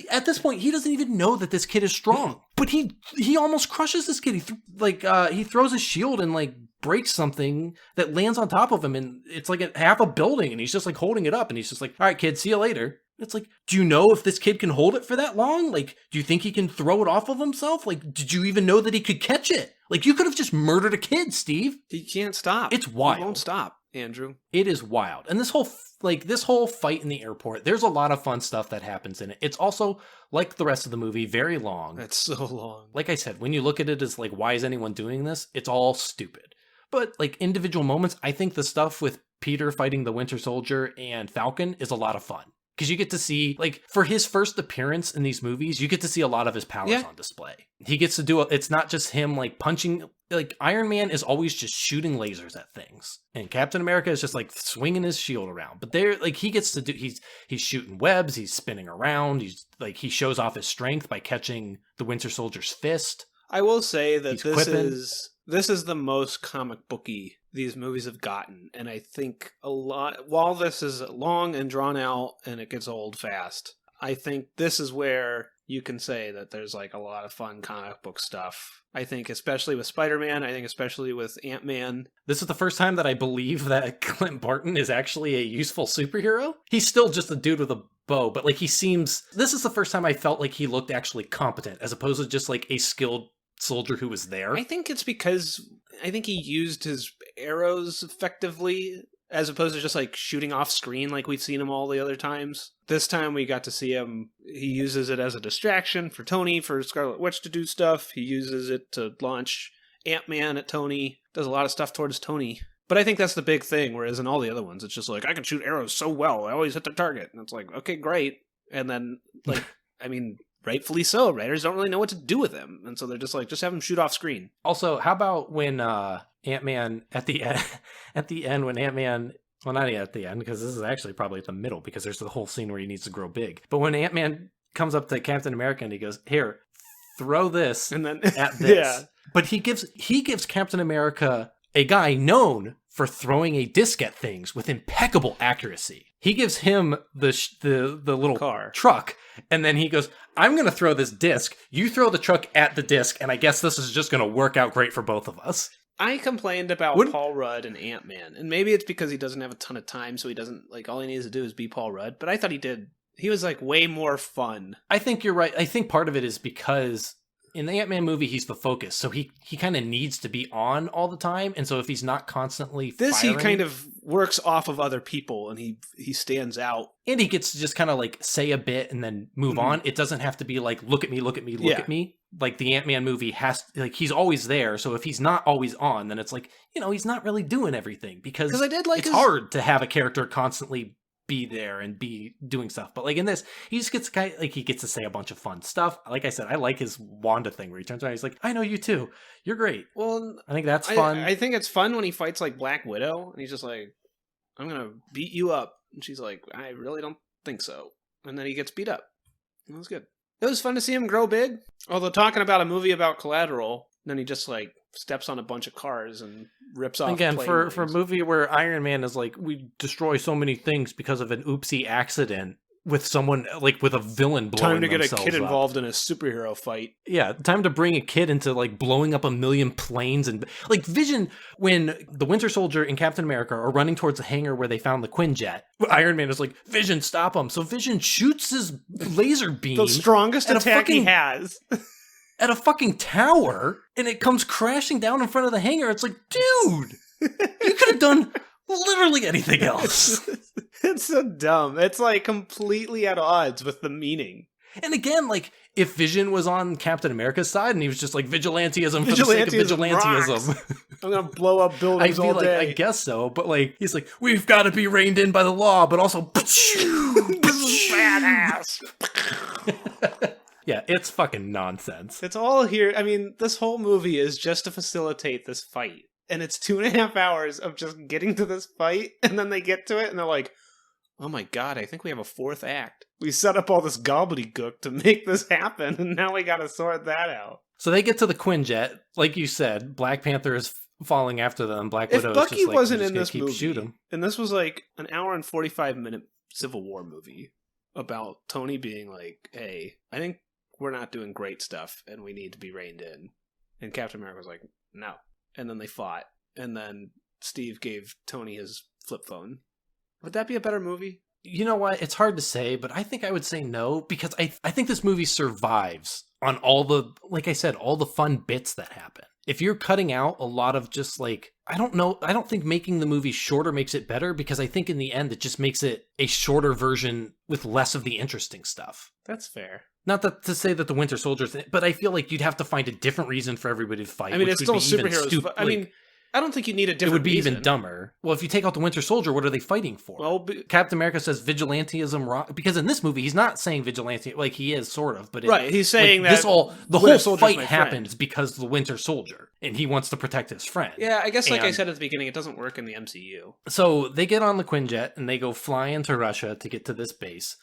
at this point, he doesn't even know that this kid is strong. But he almost crushes this kid. He throws his shield and like breaks something that lands on top of him. And it's like half a building. And he's just like holding it up. And he's just like, all right, kid, see you later. It's like, do you know if this kid can hold it for that long? Like, do you think he can throw it off of himself? Like, did you even know that he could catch it? Like, you could have just murdered a kid, Steve. He can't stop. It's wild. He won't stop, Andrew. It is wild. And this whole fight in the airport, there's a lot of fun stuff that happens in it. It's also, like the rest of the movie, very long. That's so long. Like I said, when you look at it as like, why is anyone doing this? It's all stupid. But like individual moments, I think the stuff with Peter fighting the Winter Soldier and Falcon is a lot of fun. Because you get to see, like, for his first appearance in these movies, you get to see a lot of his powers on display. He gets to do it. It's not just him, like, punching. Like, Iron Man is always just shooting lasers at things. And Captain America is just, like, swinging his shield around. But he gets to do, he's shooting webs, he's spinning around, he shows off his strength by catching the Winter Soldier's fist. I will say that This is the most comic booky these movies have gotten, and I think while this is long and drawn out and it gets old fast, I think this is where you can say that there's like a lot of fun comic book stuff. I think especially with Spider-Man, I think especially with Ant-Man. This is the first time that I believe that Clint Barton is actually a useful superhero. He's still just a dude with a bow, but like this is the first time I felt like he looked actually competent as opposed to just like a skilled soldier who was there. I think it's because I think he used his arrows effectively as opposed to just like shooting off screen like we've seen him all the other times. This time we got to see him. He uses it as a distraction for Tony, for Scarlet Witch to do stuff. He uses it to launch Ant-Man at Tony. Does a lot of stuff towards Tony. But I think that's the big thing, whereas in all the other ones, it's just like, I can shoot arrows so well. I always hit the target. And it's like, okay, great. And then, like, I mean, rightfully so. Writers don't really know what to do with him. And so they're just like, just have him shoot off screen. Also, how about when Ant-Man at the end when Ant-Man, well, not at the end, because this is actually probably at the middle, because there's the whole scene where he needs to grow big. But when Ant-Man comes up to Captain America and he goes, here, throw this And then at this. yeah. But he gives Captain America, a guy known for throwing a disc at things with impeccable accuracy. He gives him the little Car. truck, and then he goes, I'm going to throw this disc. You throw the truck at the disc, and I guess this is just going to work out great for both of us. I complained about Wouldn't- Paul Rudd and Ant-Man, and maybe it's because he doesn't have a ton of time, so he doesn't, like, all he needs to do is be Paul Rudd, but I thought he did. He was, like, way more fun. I think you're right. I think part of it is because in the Ant-Man movie, he's the focus, so he kind of needs to be on all the time, and so if he's not constantly This, firing, he kind of works off of other people, and he stands out. and he gets to just kind of like say a bit and then move on. It doesn't have to be like, look at me, look at me, look Yeah. at me. Like the Ant-Man movie has, like, he's always there, so if he's not always on, then it's like, he's not really doing everything, because I did like it's his- hard to have a character constantly be there and be doing stuff. But like in this, he just gets he gets to say a bunch of fun stuff. Like I said, I like his Wanda thing where he turns around, he's like, I know you too. You're great. Well, I think that's fun. I think it's fun when he fights, like, Black Widow, and he's just like, I'm gonna beat you up. And she's like, I really don't think so. And then he gets beat up. It was good. It was fun to see him grow big. Although talking about a movie about Collateral, then he just, like, steps on a bunch of cars and rips off Again, plane for a wings. movie where Iron Man is like, we destroy so many things because of an oopsie accident with someone, like, with a villain blowing Time to get a themselves kid up. involved in a superhero fight. Yeah, time to bring a kid into, like, blowing up a million planes. And, like, Vision, when the Winter Soldier and Captain America are running towards the hangar where they found the Quinjet, Iron Man is like, Vision, stop him. So Vision shoots his laser beam The strongest at a attack he fucking- has. at a fucking tower, and it comes crashing down in front of the hangar. It's like, dude, you could have done literally anything else. It's so dumb. It's, like, completely at odds with the meaning. And again, like, if Vision was on Captain America's side and he was just like, vigilantism for the sake of vigilantism, I'm gonna blow up I'd buildings be all like, day. I guess so. But, like, he's like, we've got to be reined in by the law, but also, This is badass. yeah, it's fucking nonsense. It's all here. I mean, this whole movie is just to facilitate this fight. And it's 2.5 hours of just getting to this fight, and then they get to it, and they're like, oh my god, I think we have a fourth act. We set up all this gobbledygook to make this happen, and now we gotta sort that out. So they get to the Quinjet. Like you said, Black Panther is falling after them. Black If Widow is Bucky just like, wasn't "We're in just this gonna movie, shoot him." and this was like an hour and 45-minute Civil War movie about Tony being like, hey, I think we're not doing great stuff, and we need to be reined in. And Captain America was like, no. And then they fought, and then Steve gave Tony his flip phone. Would that be a better movie? You know what? It's hard to say, but I think I would say no, because I think this movie survives on all the, like I said, all the fun bits that happen. If you're cutting out a lot of just like, I don't know, I don't think making the movie shorter makes it better, because I think in the end it just makes it a shorter version with less of the interesting stuff. That's fair. Not that to say that the Winter Soldier's, but I feel like you'd have to find a different reason for everybody to fight. I mean, which it's would still be even superheroes. stupid. I mean, I don't think you need a different it would be reason. even dumber. Well, if you take out the Winter Soldier, what are they fighting for? Well, Captain America says vigilantism wrong, because in this movie he's not saying vigilante, like he is sort of, but right, he's saying like, that this all the Winter whole Soldier's fight my friend. happens because of the Winter Soldier, and he wants to protect his friend. Yeah, I guess like I And- said at the beginning, it doesn't work in the MCU. So they get on the Quinjet and they go fly into Russia to get to this base.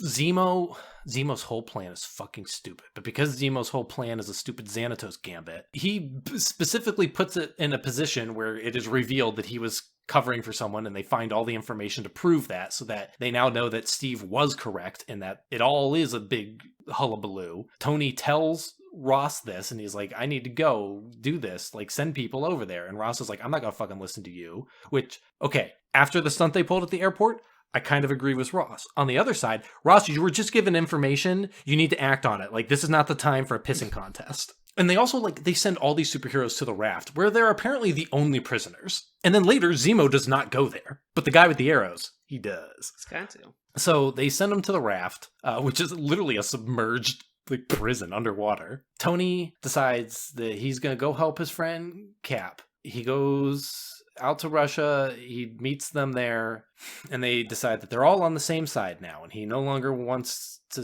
Zemo's whole plan is fucking stupid, but because Zemo's whole plan is a stupid Xanatos gambit, he specifically puts it in a position where it is revealed that he was covering for someone, and they find all the information to prove that, so that they now know that Steve was correct and that it all is a big hullabaloo. Tony tells Ross this, and he's like, I need to go do this, like send people over there. And Ross is like, I'm not gonna fucking listen to you. Which, okay, after the stunt they pulled at the airport, I kind of agree with Ross. On the other side, Ross, you were just given information. You need to act on it. Like, this is not the time for a pissing contest. And they also, like, they send all these superheroes to the raft, where they're apparently the only prisoners. And then later, Zemo does not go there. But the guy with the arrows, he does. It's got to. So they send him to the raft, which is literally a submerged, like, prison underwater. Tony decides that he's going to go help his friend Cap. He goes out to Russia, he meets them there, and they decide that they're all on the same side now, and he no longer wants to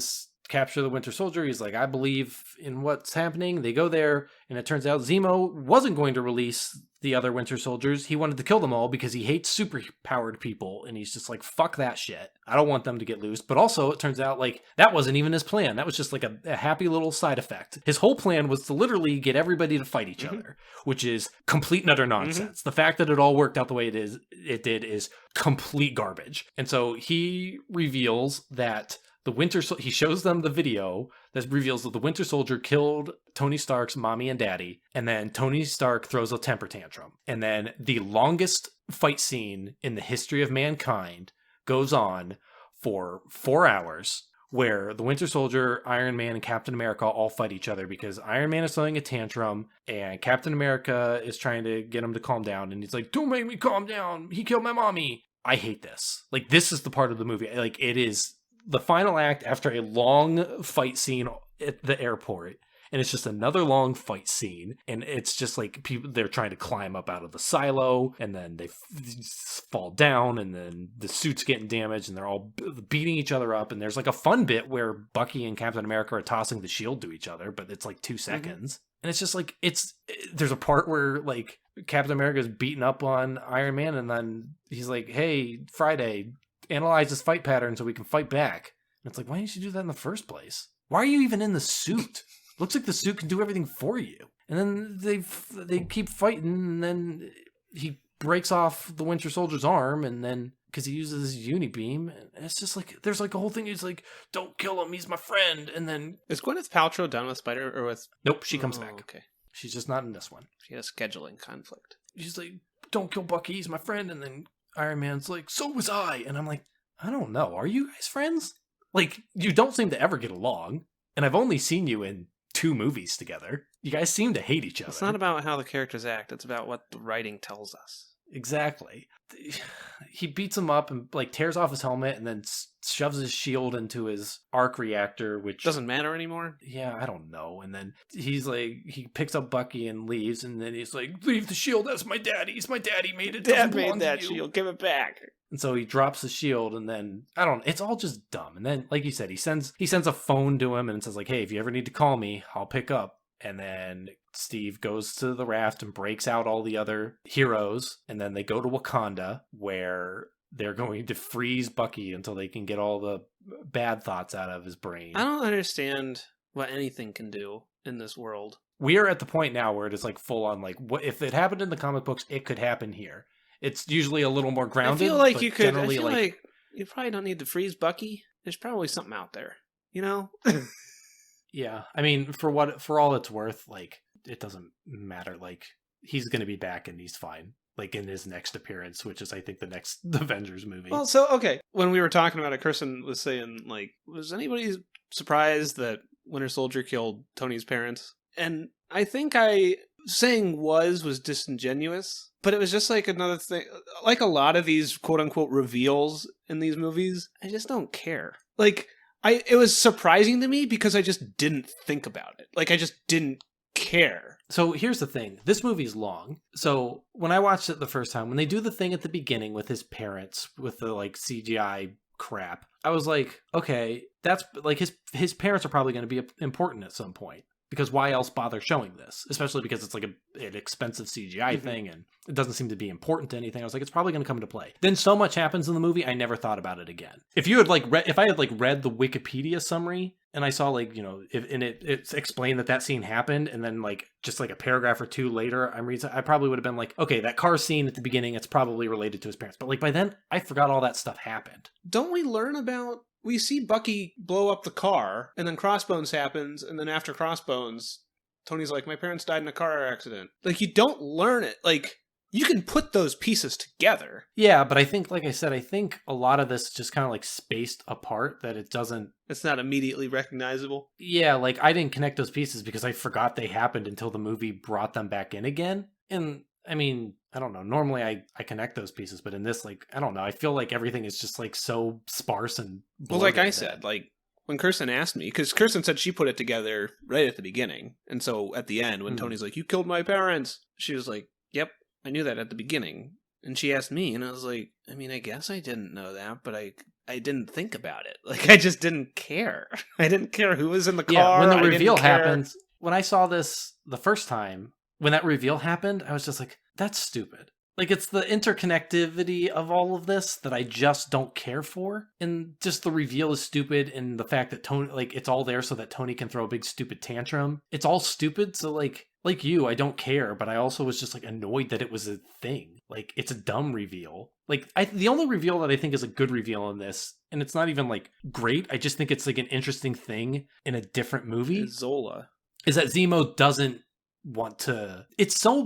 capture the Winter Soldier. He's like, I believe in what's happening. They go there, and it turns out Zemo wasn't going to release the other Winter Soldiers. He wanted to kill them all because he hates super-powered people, and he's just like, fuck that shit. I don't want them to get loose. But also, it turns out, like, that wasn't even his plan. That was just like a happy little side effect. His whole plan was to literally get everybody to fight each other, which is complete and utter nonsense. The fact that it all worked out the way it did is complete garbage. And so he reveals that he shows them the video that reveals that the Winter Soldier killed Tony Stark's mommy and daddy, and then Tony Stark throws a temper tantrum. And then the longest fight scene in the history of mankind goes on for 4 hours, where the Winter Soldier, Iron Man, and Captain America all fight each other because Iron Man is throwing a tantrum, and Captain America is trying to get him to calm down, and he's like, don't make me calm down, he killed my mommy. I hate this. Like, this is the part of the movie, like, it is the final act after a long fight scene at the airport, and it's just another long fight scene, and it's just like they're trying to climb up out of the silo, and then they fall down, and then the suit's getting damaged, and they're all beating each other up, and there's like a fun bit where Bucky and Captain America are tossing the shield to each other, but it's like 2 seconds. And it's just like, there's a part where like Captain America's beating up on Iron Man, and then he's like, hey, Friday, analyze this fight pattern so we can fight back. And it's like, why didn't you do that in the first place? Why are you even in the suit? Looks like the suit can do everything for you. And then they keep fighting, and then he breaks off the Winter Soldier's arm, and then because he uses his uni-beam, and it's just like, there's like a whole thing, he's like, don't kill him, he's my friend. And then is Gwyneth Paltrow done with Spider or with? Nope, she comes back. Okay, she's just not in this one. She has a scheduling conflict. She's like, don't kill Bucky, he's my friend. And then Iron Man's like, so was I. And I'm like, I don't know, are you guys friends? Like, you don't seem to ever get along, and I've only seen you in 2 movies together. You guys seem to hate each other. It's not about how the characters act, it's about what the writing tells us. Exactly. He beats him up and like tears off his helmet, and then shoves his shield into his arc reactor, which doesn't matter anymore. Yeah, I don't know. And then he's like, he picks up Bucky and leaves, and then he's like, leave the shield, that's my daddy's. My daddy made it. Dad made that shield, give it back. And so he drops the shield, and then it's all just dumb. And then, like you said, he sends a phone to him and says like, hey, if you ever need to call me, I'll pick up. And then Steve goes to the raft and breaks out all the other heroes, and then they go to Wakanda, where they're going to freeze Bucky until they can get all the bad thoughts out of his brain. I don't understand what anything can do in this world. We are at the point now where it is like full on, like, what if it happened in the comic books, it could happen here. It's usually a little more grounded. I feel like you probably don't need to freeze Bucky. There's probably something out there, you know? Yeah, I mean, for all it's worth, like, it doesn't matter. Like, he's going to be back and he's fine. Like, in his next appearance, which is, I think, the next Avengers movie. Well, so, okay. When we were talking about it, Kirsten was saying, like, was anybody surprised that Winter Soldier killed Tony's parents? And I think saying was disingenuous, but it was just like another thing. Like a lot of these quote-unquote reveals in these movies, I just don't care. Like, it was surprising to me because I just didn't think about it. Like, I just didn't care. So here's the thing. This movie's long. So when I watched it the first time, when they do the thing at the beginning with his parents, with the, like, CGI crap, I was like, okay, that's, like, his parents are probably going to be important at some point. Because why else bother showing this? Especially because it's like an expensive CGI thing, and it doesn't seem to be important to anything. I was like, it's probably going to come into play. Then so much happens in the movie, I never thought about it again. If you had if I had read the Wikipedia summary, and I saw it explained that scene happened, and then just a paragraph or 2 later, I probably would have been like, okay, that car scene at the beginning, it's probably related to his parents. But by then, I forgot all that stuff happened. Don't we learn about? We see Bucky blow up the car, and then Crossbones happens, and then after Crossbones, Tony's like, my parents died in a car accident. Like, you don't learn it. Like, you can put those pieces together. Yeah, but I think, like I said, I think a lot of this just kind of spaced apart, that it doesn't... It's not immediately recognizable. Yeah, I didn't connect those pieces because I forgot they happened until the movie brought them back in again. And, I mean, I don't know. Normally I connect those pieces, but in this, I don't know. I feel like everything is just so sparse and well, like I said, when Kirsten asked me, because Kirsten said she put it together right at the beginning. And so at the end, when Tony's like, you killed my parents, she was like, yep, I knew that at the beginning. And she asked me, and I was like, I mean, I guess I didn't know that, but I didn't think about it. I just didn't care. I didn't care who was in the car. Yeah, when the reveal happens, when I saw this the first time, when that reveal happened, I was just like, That's stupid. Like, it's the interconnectivity of all of this that I just don't care for. And just the reveal is stupid, and the fact that Tony, like, it's all there so that Tony can throw a big stupid tantrum. It's all stupid, so like you, I don't care, but I also was just like annoyed that it was a thing. Like, it's a dumb reveal. Like, the only reveal that I think is a good reveal in this, and it's not even like great, I just think it's like an interesting thing in a different movie. Zola. Is that Zemo doesn't want to. It's so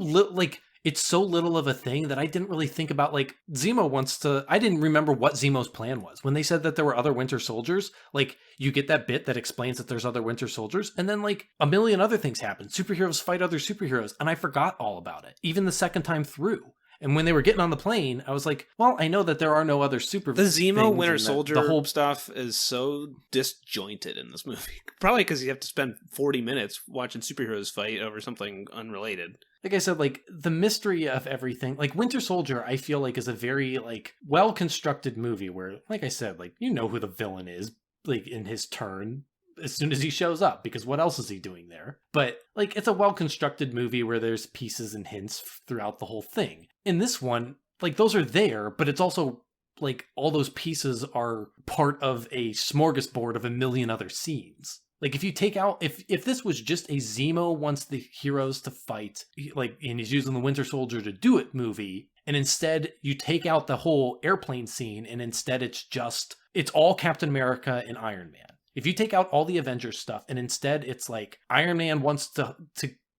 little of a thing that I didn't really think about. Like, Zemo wants to. I didn't remember what Zemo's plan was. When they said that there were other Winter Soldiers, like, you get that bit that explains that there's other Winter Soldiers, and then, like, a million other things happen. Superheroes fight other superheroes, and I forgot all about it, even the second time through. And when they were getting on the plane, I was like, well, I know that there are no other super. The Zemo Winter Soldier the whole stuff is so disjointed in this movie. Probably because you have to spend 40 minutes watching superheroes fight over something unrelated. Like I said, like, the mystery of everything, like, Winter Soldier, I feel like is a very, like, well-constructed movie where, like I said, like, you know who the villain is, like, in his turn as soon as he shows up, because what else is he doing there? But, like, it's a well-constructed movie where there's pieces and hints throughout the whole thing. In this one, like, those are there, but it's also, like, all those pieces are part of a smorgasbord of a million other scenes. Like, if you take out, if this was just a Zemo wants the heroes to fight, like, and he's using the Winter Soldier to do it movie, and instead you take out the whole airplane scene, and instead it's all Captain America and Iron Man. If you take out all the Avengers stuff, and instead it's like Iron Man wants to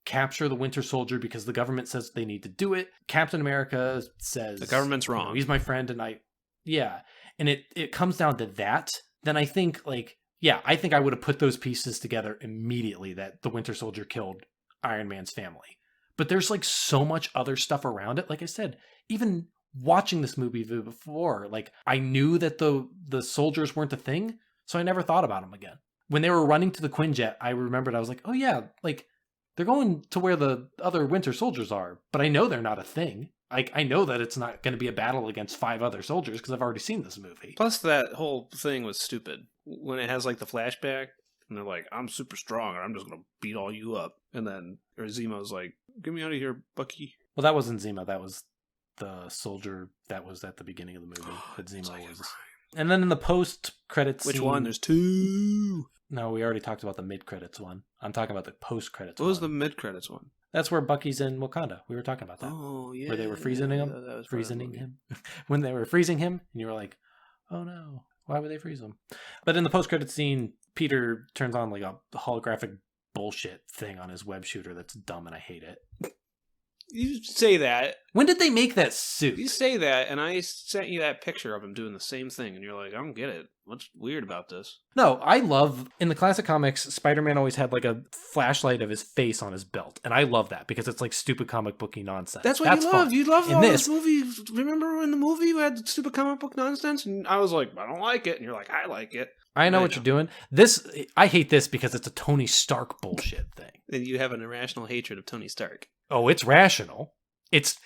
capture the Winter Soldier because the government says they need to do it. Captain America says the government's wrong. He's my friend, and and it comes down to that. Then I think I think I would have put those pieces together immediately that the Winter Soldier killed Iron Man's family. But there's like so much other stuff around it. Like I said, even watching this movie before, like, I knew that the soldiers weren't a thing, so I never thought about them again. When they were running to the Quinjet, I remembered, I was like, oh yeah, like, they're going to where the other Winter Soldiers are, but I know they're not a thing. I know that it's not going to be a battle against 5 other soldiers because I've already seen this movie. Plus, that whole thing was stupid. When it has, like, the flashback, and they're like, I'm super strong, and I'm just going to beat all you up. And then Zemo's like, get me out of here, Bucky. Well, that wasn't Zemo. That was the soldier that was at the beginning of the movie that Zemo was. And then in the post-credits Which scene, one? There's 2. No, we already talked about the mid-credits one. I'm talking about the post-credits What one. was the mid-credits one? That's where Bucky's in Wakanda. We were talking about that. Oh, yeah. Where they were freezing him. When they were freezing him, and you were like, oh no, why would they freeze him? But in the post-credits scene, Peter turns on like a holographic bullshit thing on his web shooter that's dumb, and I hate it. You say that. When did they make that suit? You say that, and I sent you that picture of him doing the same thing, and you're like, I don't get it. What's weird about this? No, I love, in the classic comics, Spider-Man always had like a flashlight of his face on his belt, and I love that because it's like stupid comic booky nonsense. That's what you love. Fun. You love in all this movie. Remember in the movie we had the stupid comic book nonsense, and I was like, I don't like it, and you're like, I like it. I know what you're doing. I hate this because it's a Tony Stark bullshit thing. And you have an irrational hatred of Tony Stark. Oh, it's rational. It's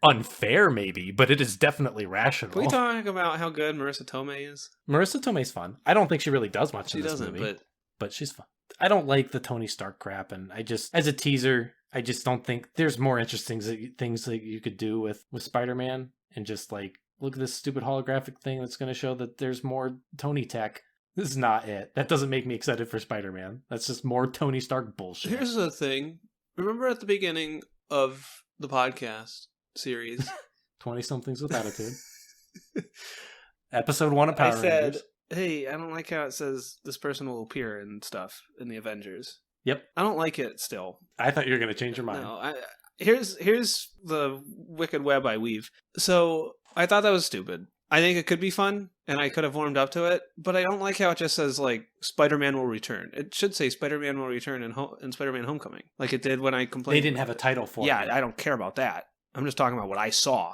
unfair, maybe, but it is definitely rational. Can we talk about how good Marissa Tomei is? Marissa Tomei's fun. I don't think she really does much in this movie. But she's fun. I don't like the Tony Stark crap, and I just, as a teaser, I just don't think there's more interesting things that you could do with Spider-Man, and just like, look at this stupid holographic thing that's going to show that there's more Tony tech. This is not it. That doesn't make me excited for Spider-Man. That's just more Tony Stark bullshit. Here's the thing. Remember at the beginning of the podcast series 20-somethings with attitude. Episode 1 of Power Rangers. I said, hey, I don't like how it says this person will appear and stuff in the Avengers. Yep. I don't like it still. I thought you were going to change your mind. No, here's the wicked web I weave. So I thought that was stupid. I think it could be fun, and I could have warmed up to it, but I don't like how it just says, like, Spider-Man will return. It should say Spider-Man will return in Spider-Man Homecoming, like it did when I complained. They didn't have a title for it. Yeah, I don't care about that. I'm just talking about what I saw.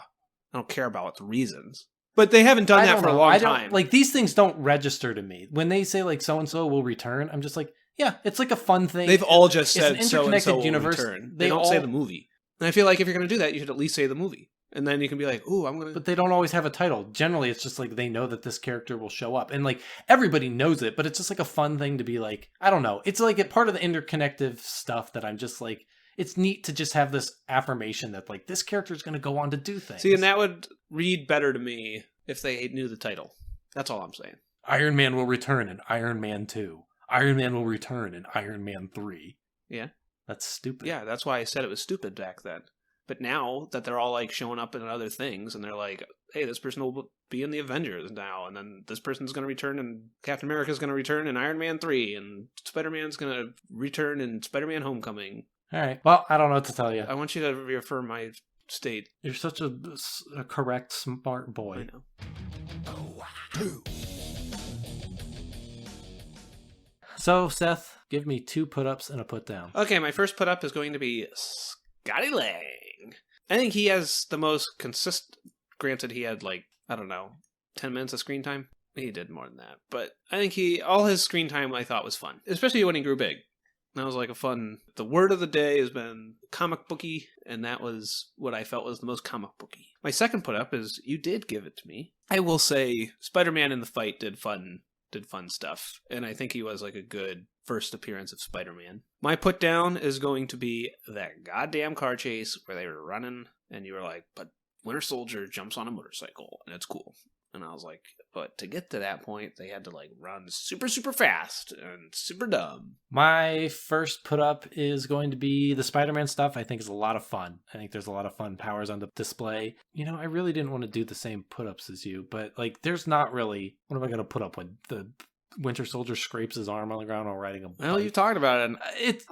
I don't care about the reasons. But they haven't done that for a long time. Like, these things don't register to me. When they say, like, so-and-so will return, I'm just like, yeah, it's like a fun thing. They've all just said it's an interconnected so-and-so universe. will return. They don't say the movie. And I feel like if you're going to do that, you should at least say the movie. And then you can be like, ooh, I'm going to... But they don't always have a title. Generally, it's just like they know that this character will show up. And like, everybody knows it, but it's just like a fun thing to be like, I don't know. It's like a part of the interconnective stuff that I'm just like, it's neat to just have this affirmation that like this character is going to go on to do things. See, and that would read better to me if they knew the title. That's all I'm saying. Iron Man will return in Iron Man 2. Iron Man will return in Iron Man 3. Yeah. That's stupid. Yeah, that's why I said it was stupid back then. But now that they're all like showing up in other things and they're like, hey, this person will be in the Avengers now, and then this person's going to return and Captain America's going to return in Iron Man 3, and Spider-Man's going to return in Spider-Man Homecoming. All right. Well, I don't know what to tell you. I want you to reaffirm my state. You're such a correct, smart boy. I know. So, Seth, give me 2 put-ups and a put-down. Okay, my first put-up is going to be Scotty Lang. I think he has the most consistent... Granted, he had, like, I don't know, 10 minutes of screen time? He did more than that. But I think all his screen time I thought was fun. Especially when he grew big. That was like a fun... The word of the day has been comic booky, and that was what I felt was the most comic booky. My second put-up is you did give it to me. I will say Spider-Man in the fight did fun stuff, and I think he was like a good first appearance of Spider-Man. My put down is going to be that goddamn car chase where they were running and you were like, but Winter Soldier jumps on a motorcycle and it's cool. And I was like, but to get to that point, they had to like run super, super fast and super dumb. My first put up is going to be the Spider-Man stuff. I think is a lot of fun. I think there's a lot of fun powers on the display. You know, I really didn't want to do the same put ups as you, but like, there's not really, what am I going to put up when the Winter Soldier scrapes his arm on the ground while riding a bike? Well, you talked about it.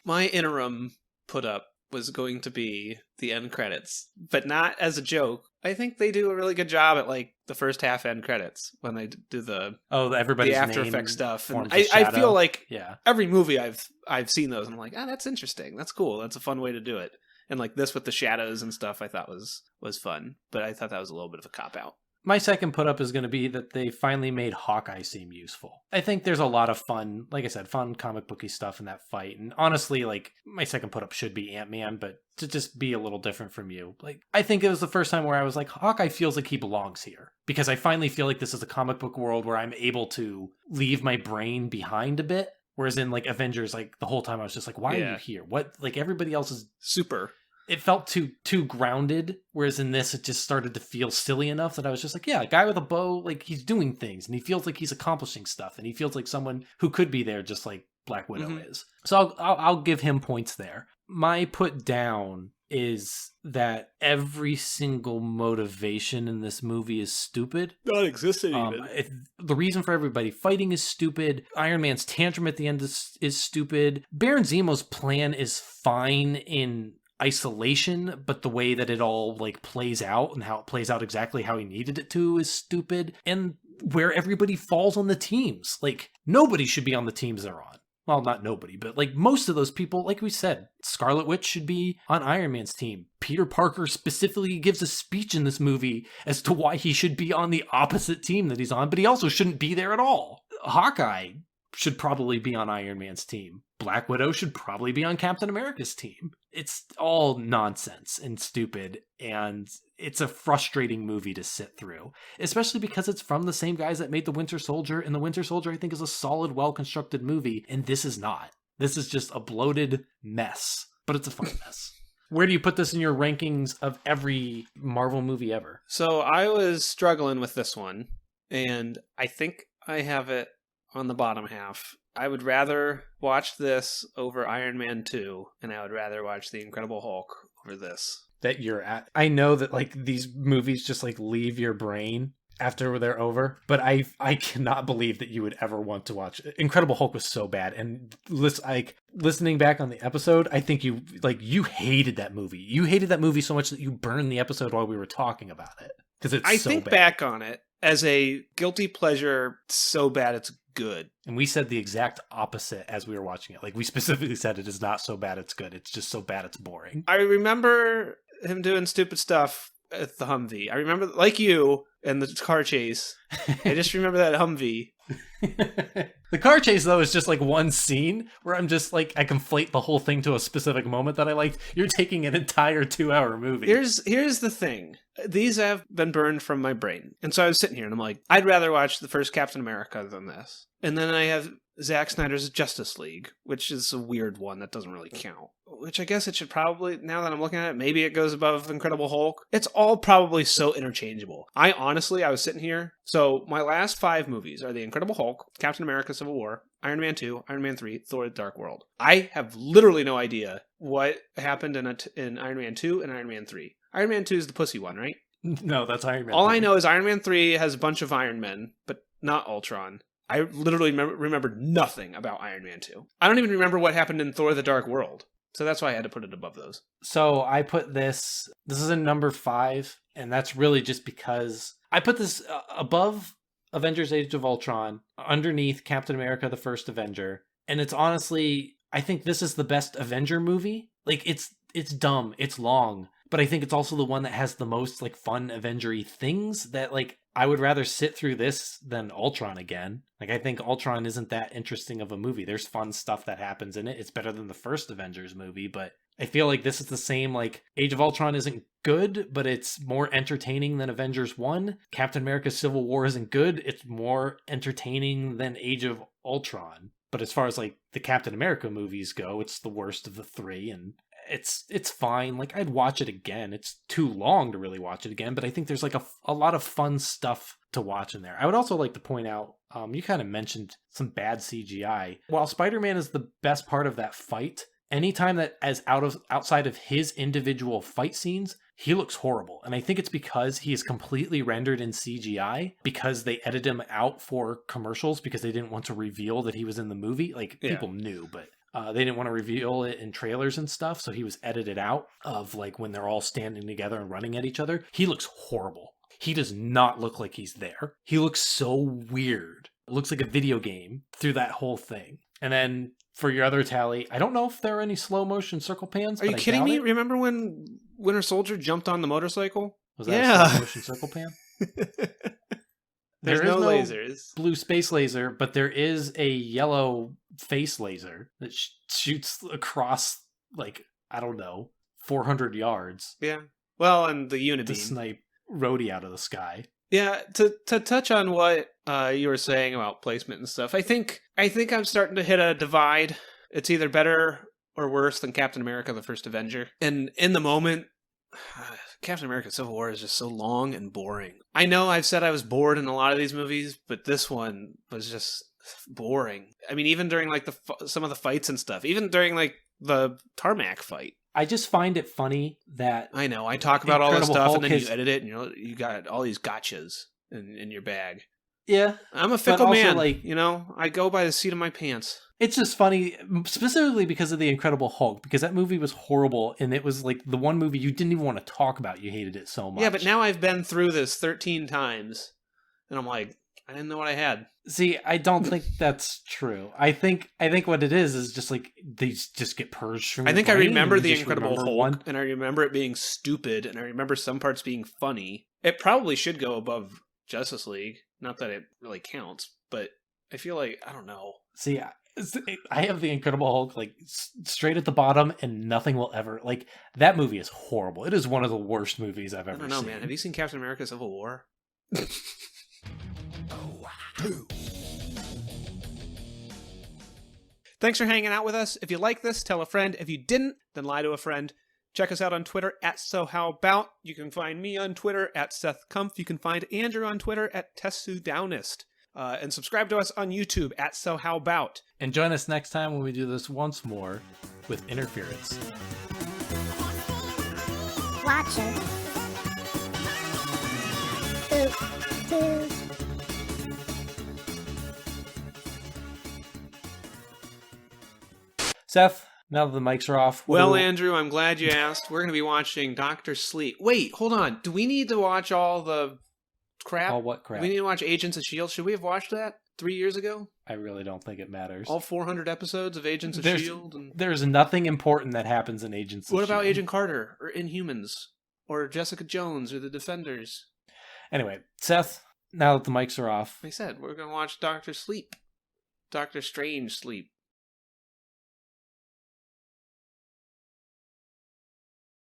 My interim put up was going to be the end credits, but not as a joke. I think they do a really good job at like the first half end credits when they do the everybody's After name Effects stuff. And I feel like yeah, every movie I've seen those, and I'm like, that's interesting. That's cool. That's a fun way to do it. And like this with the shadows and stuff, I thought was fun, but I thought that was a little bit of a cop out. My second put up is going to be that they finally made Hawkeye seem useful. I think there's a lot of fun, like I said, fun comic booky stuff in that fight. And honestly, like my second put up should be Ant-Man, but to just be a little different from you. Like I think it was the first time where I was like, Hawkeye feels like he belongs here, because I finally feel like this is a comic book world where I'm able to leave my brain behind a bit. Whereas in like Avengers, like the whole time I was just like, why are you here? What, like everybody else is super. It felt too grounded, whereas in this, it just started to feel silly enough that I was just like, yeah, a guy with a bow, like, he's doing things, and he feels like he's accomplishing stuff, and he feels like someone who could be there just like Black Widow is. So I'll give him points there. My put down is that every single motivation in this movie is stupid. Not existent even. The reason for everybody fighting is stupid. Iron Man's tantrum at the end is stupid. Baron Zemo's plan is fine in isolation, but the way that it all like plays out and how it plays out exactly how he needed it to is stupid. And where everybody falls on the teams, like nobody should be on the teams they're on. Well, not nobody, but like most of those people, like we said, Scarlet Witch should be on Iron Man's team. Peter Parker specifically gives a speech in this movie as to why he should be on the opposite team that he's on, but he also shouldn't be there at all. Hawkeye should probably be on Iron Man's team. Black Widow should probably be on Captain America's team. It's all nonsense and stupid, and it's a frustrating movie to sit through, especially because it's from the same guys that made The Winter Soldier, and The Winter Soldier, I think, is a solid, well-constructed movie, and this is not. This is just a bloated mess, but it's a fun mess. Where do you put this in your rankings of every Marvel movie ever? So I was struggling with this one, and I think I have it on the bottom half. I would rather watch this over Iron Man 2, and I would rather watch The Incredible Hulk over this. That you're at. I know that like these movies just like leave your brain after they're over, but I cannot believe that you would ever want to watch Incredible Hulk. Was so bad, and listening back on the episode, I think you hated that movie. You hated that movie so much that you burned the episode while we were talking about it, because it's so bad. I think back on it as a guilty pleasure, so bad it's good. And we said the exact opposite as we were watching it. Like, we specifically said it is not so bad it's good. It's just so bad it's boring. I remember him doing stupid stuff at the Humvee. I remember, like you, and the car chase. I just remember that Humvee. The car chase, though, is just like one scene where I'm just like, I conflate the whole thing to a specific moment that I liked. You're taking an entire 2-hour movie. Here's the thing. These have been burned from my brain. And so I was sitting here and I'm like, I'd rather watch the first Captain America than this. And then I have Zack Snyder's Justice League, which is a weird one that doesn't really count. Which I guess it should probably, now that I'm looking at it, maybe it goes above Incredible Hulk. It's all probably so interchangeable. I was sitting here. So my last 5 movies are The Incredible Hulk, Captain America Civil War, Iron Man 2, Iron Man 3, Thor: The Dark World. I have literally no idea what happened in Iron Man 2 and Iron Man 3. Iron Man 2 is the pussy one, right? No, that's Iron Man. All 3. I know is Iron Man 3 has a bunch of Iron Men, but not Ultron. I literally remembered nothing about Iron Man 2. I don't even remember what happened in Thor: The Dark World. So that's why I had to put it above those. So I put this is in number 5, and that's really just because I put this above Avengers Age of Ultron, underneath Captain America the First Avenger, and it's honestly, I think this is the best Avenger movie. Like, it's dumb, it's long, but I think it's also the one that has the most like fun Avenger-y things that like I would rather sit through this than Ultron again. Like, I think Ultron isn't that interesting of a movie. There's fun stuff that happens in it. It's better than the first Avengers movie, but I feel like this is the same, like, Age of Ultron isn't good, but it's more entertaining than Avengers 1. Captain America Civil War isn't good. It's more entertaining than Age of Ultron. But as far as, like, the Captain America movies go, it's the worst of the 3, and it's fine. Like, I'd watch it again. It's too long to really watch it again, but I think there's like a lot of fun stuff to watch in there. I would also like to point out, you kind of mentioned some bad CGI. While Spider-Man is the best part of that fight, anytime that outside of his individual fight scenes, he looks horrible. And I think it's because he is completely rendered in CGI because they edited him out for commercials because they didn't want to reveal that he was in the movie. Like, people knew, but they didn't want to reveal it in trailers and stuff, so he was edited out of like when they're all standing together and running at each other. He looks horrible. He does not look like he's there. He looks so weird. It looks like a video game through that whole thing. And then for your other tally, I don't know if there are any slow motion circle pans. Are you kidding me? Remember when Winter Soldier jumped on the motorcycle? Was that a slow motion circle pan? There's no lasers. Blue space laser, but there is a yellow face laser that shoots across, like, I don't know, 400 yards. Yeah. Well, and the unibeam. To snipe Rhodey out of the sky. Yeah, to touch on what you were saying about placement and stuff, I think I'm starting to hit a divide. It's either better or worse than Captain America: The First Avenger. And in the moment, Captain America Civil War is just so long and boring. I know I've said I was bored in a lot of these movies, but this one was just boring. I mean, even during like some of the fights and stuff, even during like the tarmac fight. I just find it funny that I know I talk about all this stuff Hulk and then you edit it and you got all these gotchas in your bag. Yeah, I'm a fickle man. Like, I go by the seat of my pants. It's just funny, specifically because of The Incredible Hulk, because that movie was horrible, and it was like the one movie you didn't even want to talk about. You hated it so much. Yeah, but now I've been through this 13 times, and I'm like, I didn't know what I had. See, I don't think that's true. I think what it is just like they just get purged from. I think I remember The Incredible Incredible Hulk, and I remember it being stupid, and I remember some parts being funny. It probably should go above Justice League. Not that it really counts, but I feel like, I don't know. See, I have The Incredible Hulk like straight at the bottom, and nothing will ever like that movie is horrible. It is one of the worst movies I've ever seen. I don't know, man. Have you seen Captain America: Civil War? Thanks for hanging out with us. If you like this, tell a friend. If you didn't, then lie to a friend. Check us out on Twitter at SoHowAbout. You can find me on Twitter at SethKumpf. You can find Andrew on Twitter at TessuDownist. And subscribe to us on YouTube at SoHowAbout. And join us next time when we do this once more with Interference. Watcher. Seth, now that the mics are off. Well, Andrew, I'm glad you asked. We're going to be watching Dr. Sleep. Wait, hold on. Do we need to watch all the crap? All what crap? Do we need to watch Agents of S.H.I.E.L.D.? Should we have watched that 3 years ago? I really don't think it matters. All 400 episodes of Agents of S.H.I.E.L.D.? There's nothing important that happens in Agents of S.H.I.E.L.D. What about Agent Carter or Inhumans or Jessica Jones or The Defenders? Anyway, Seth, now that the mics are off. Like I said, we're going to watch Doctor Sleep. Doctor Strange Sleep.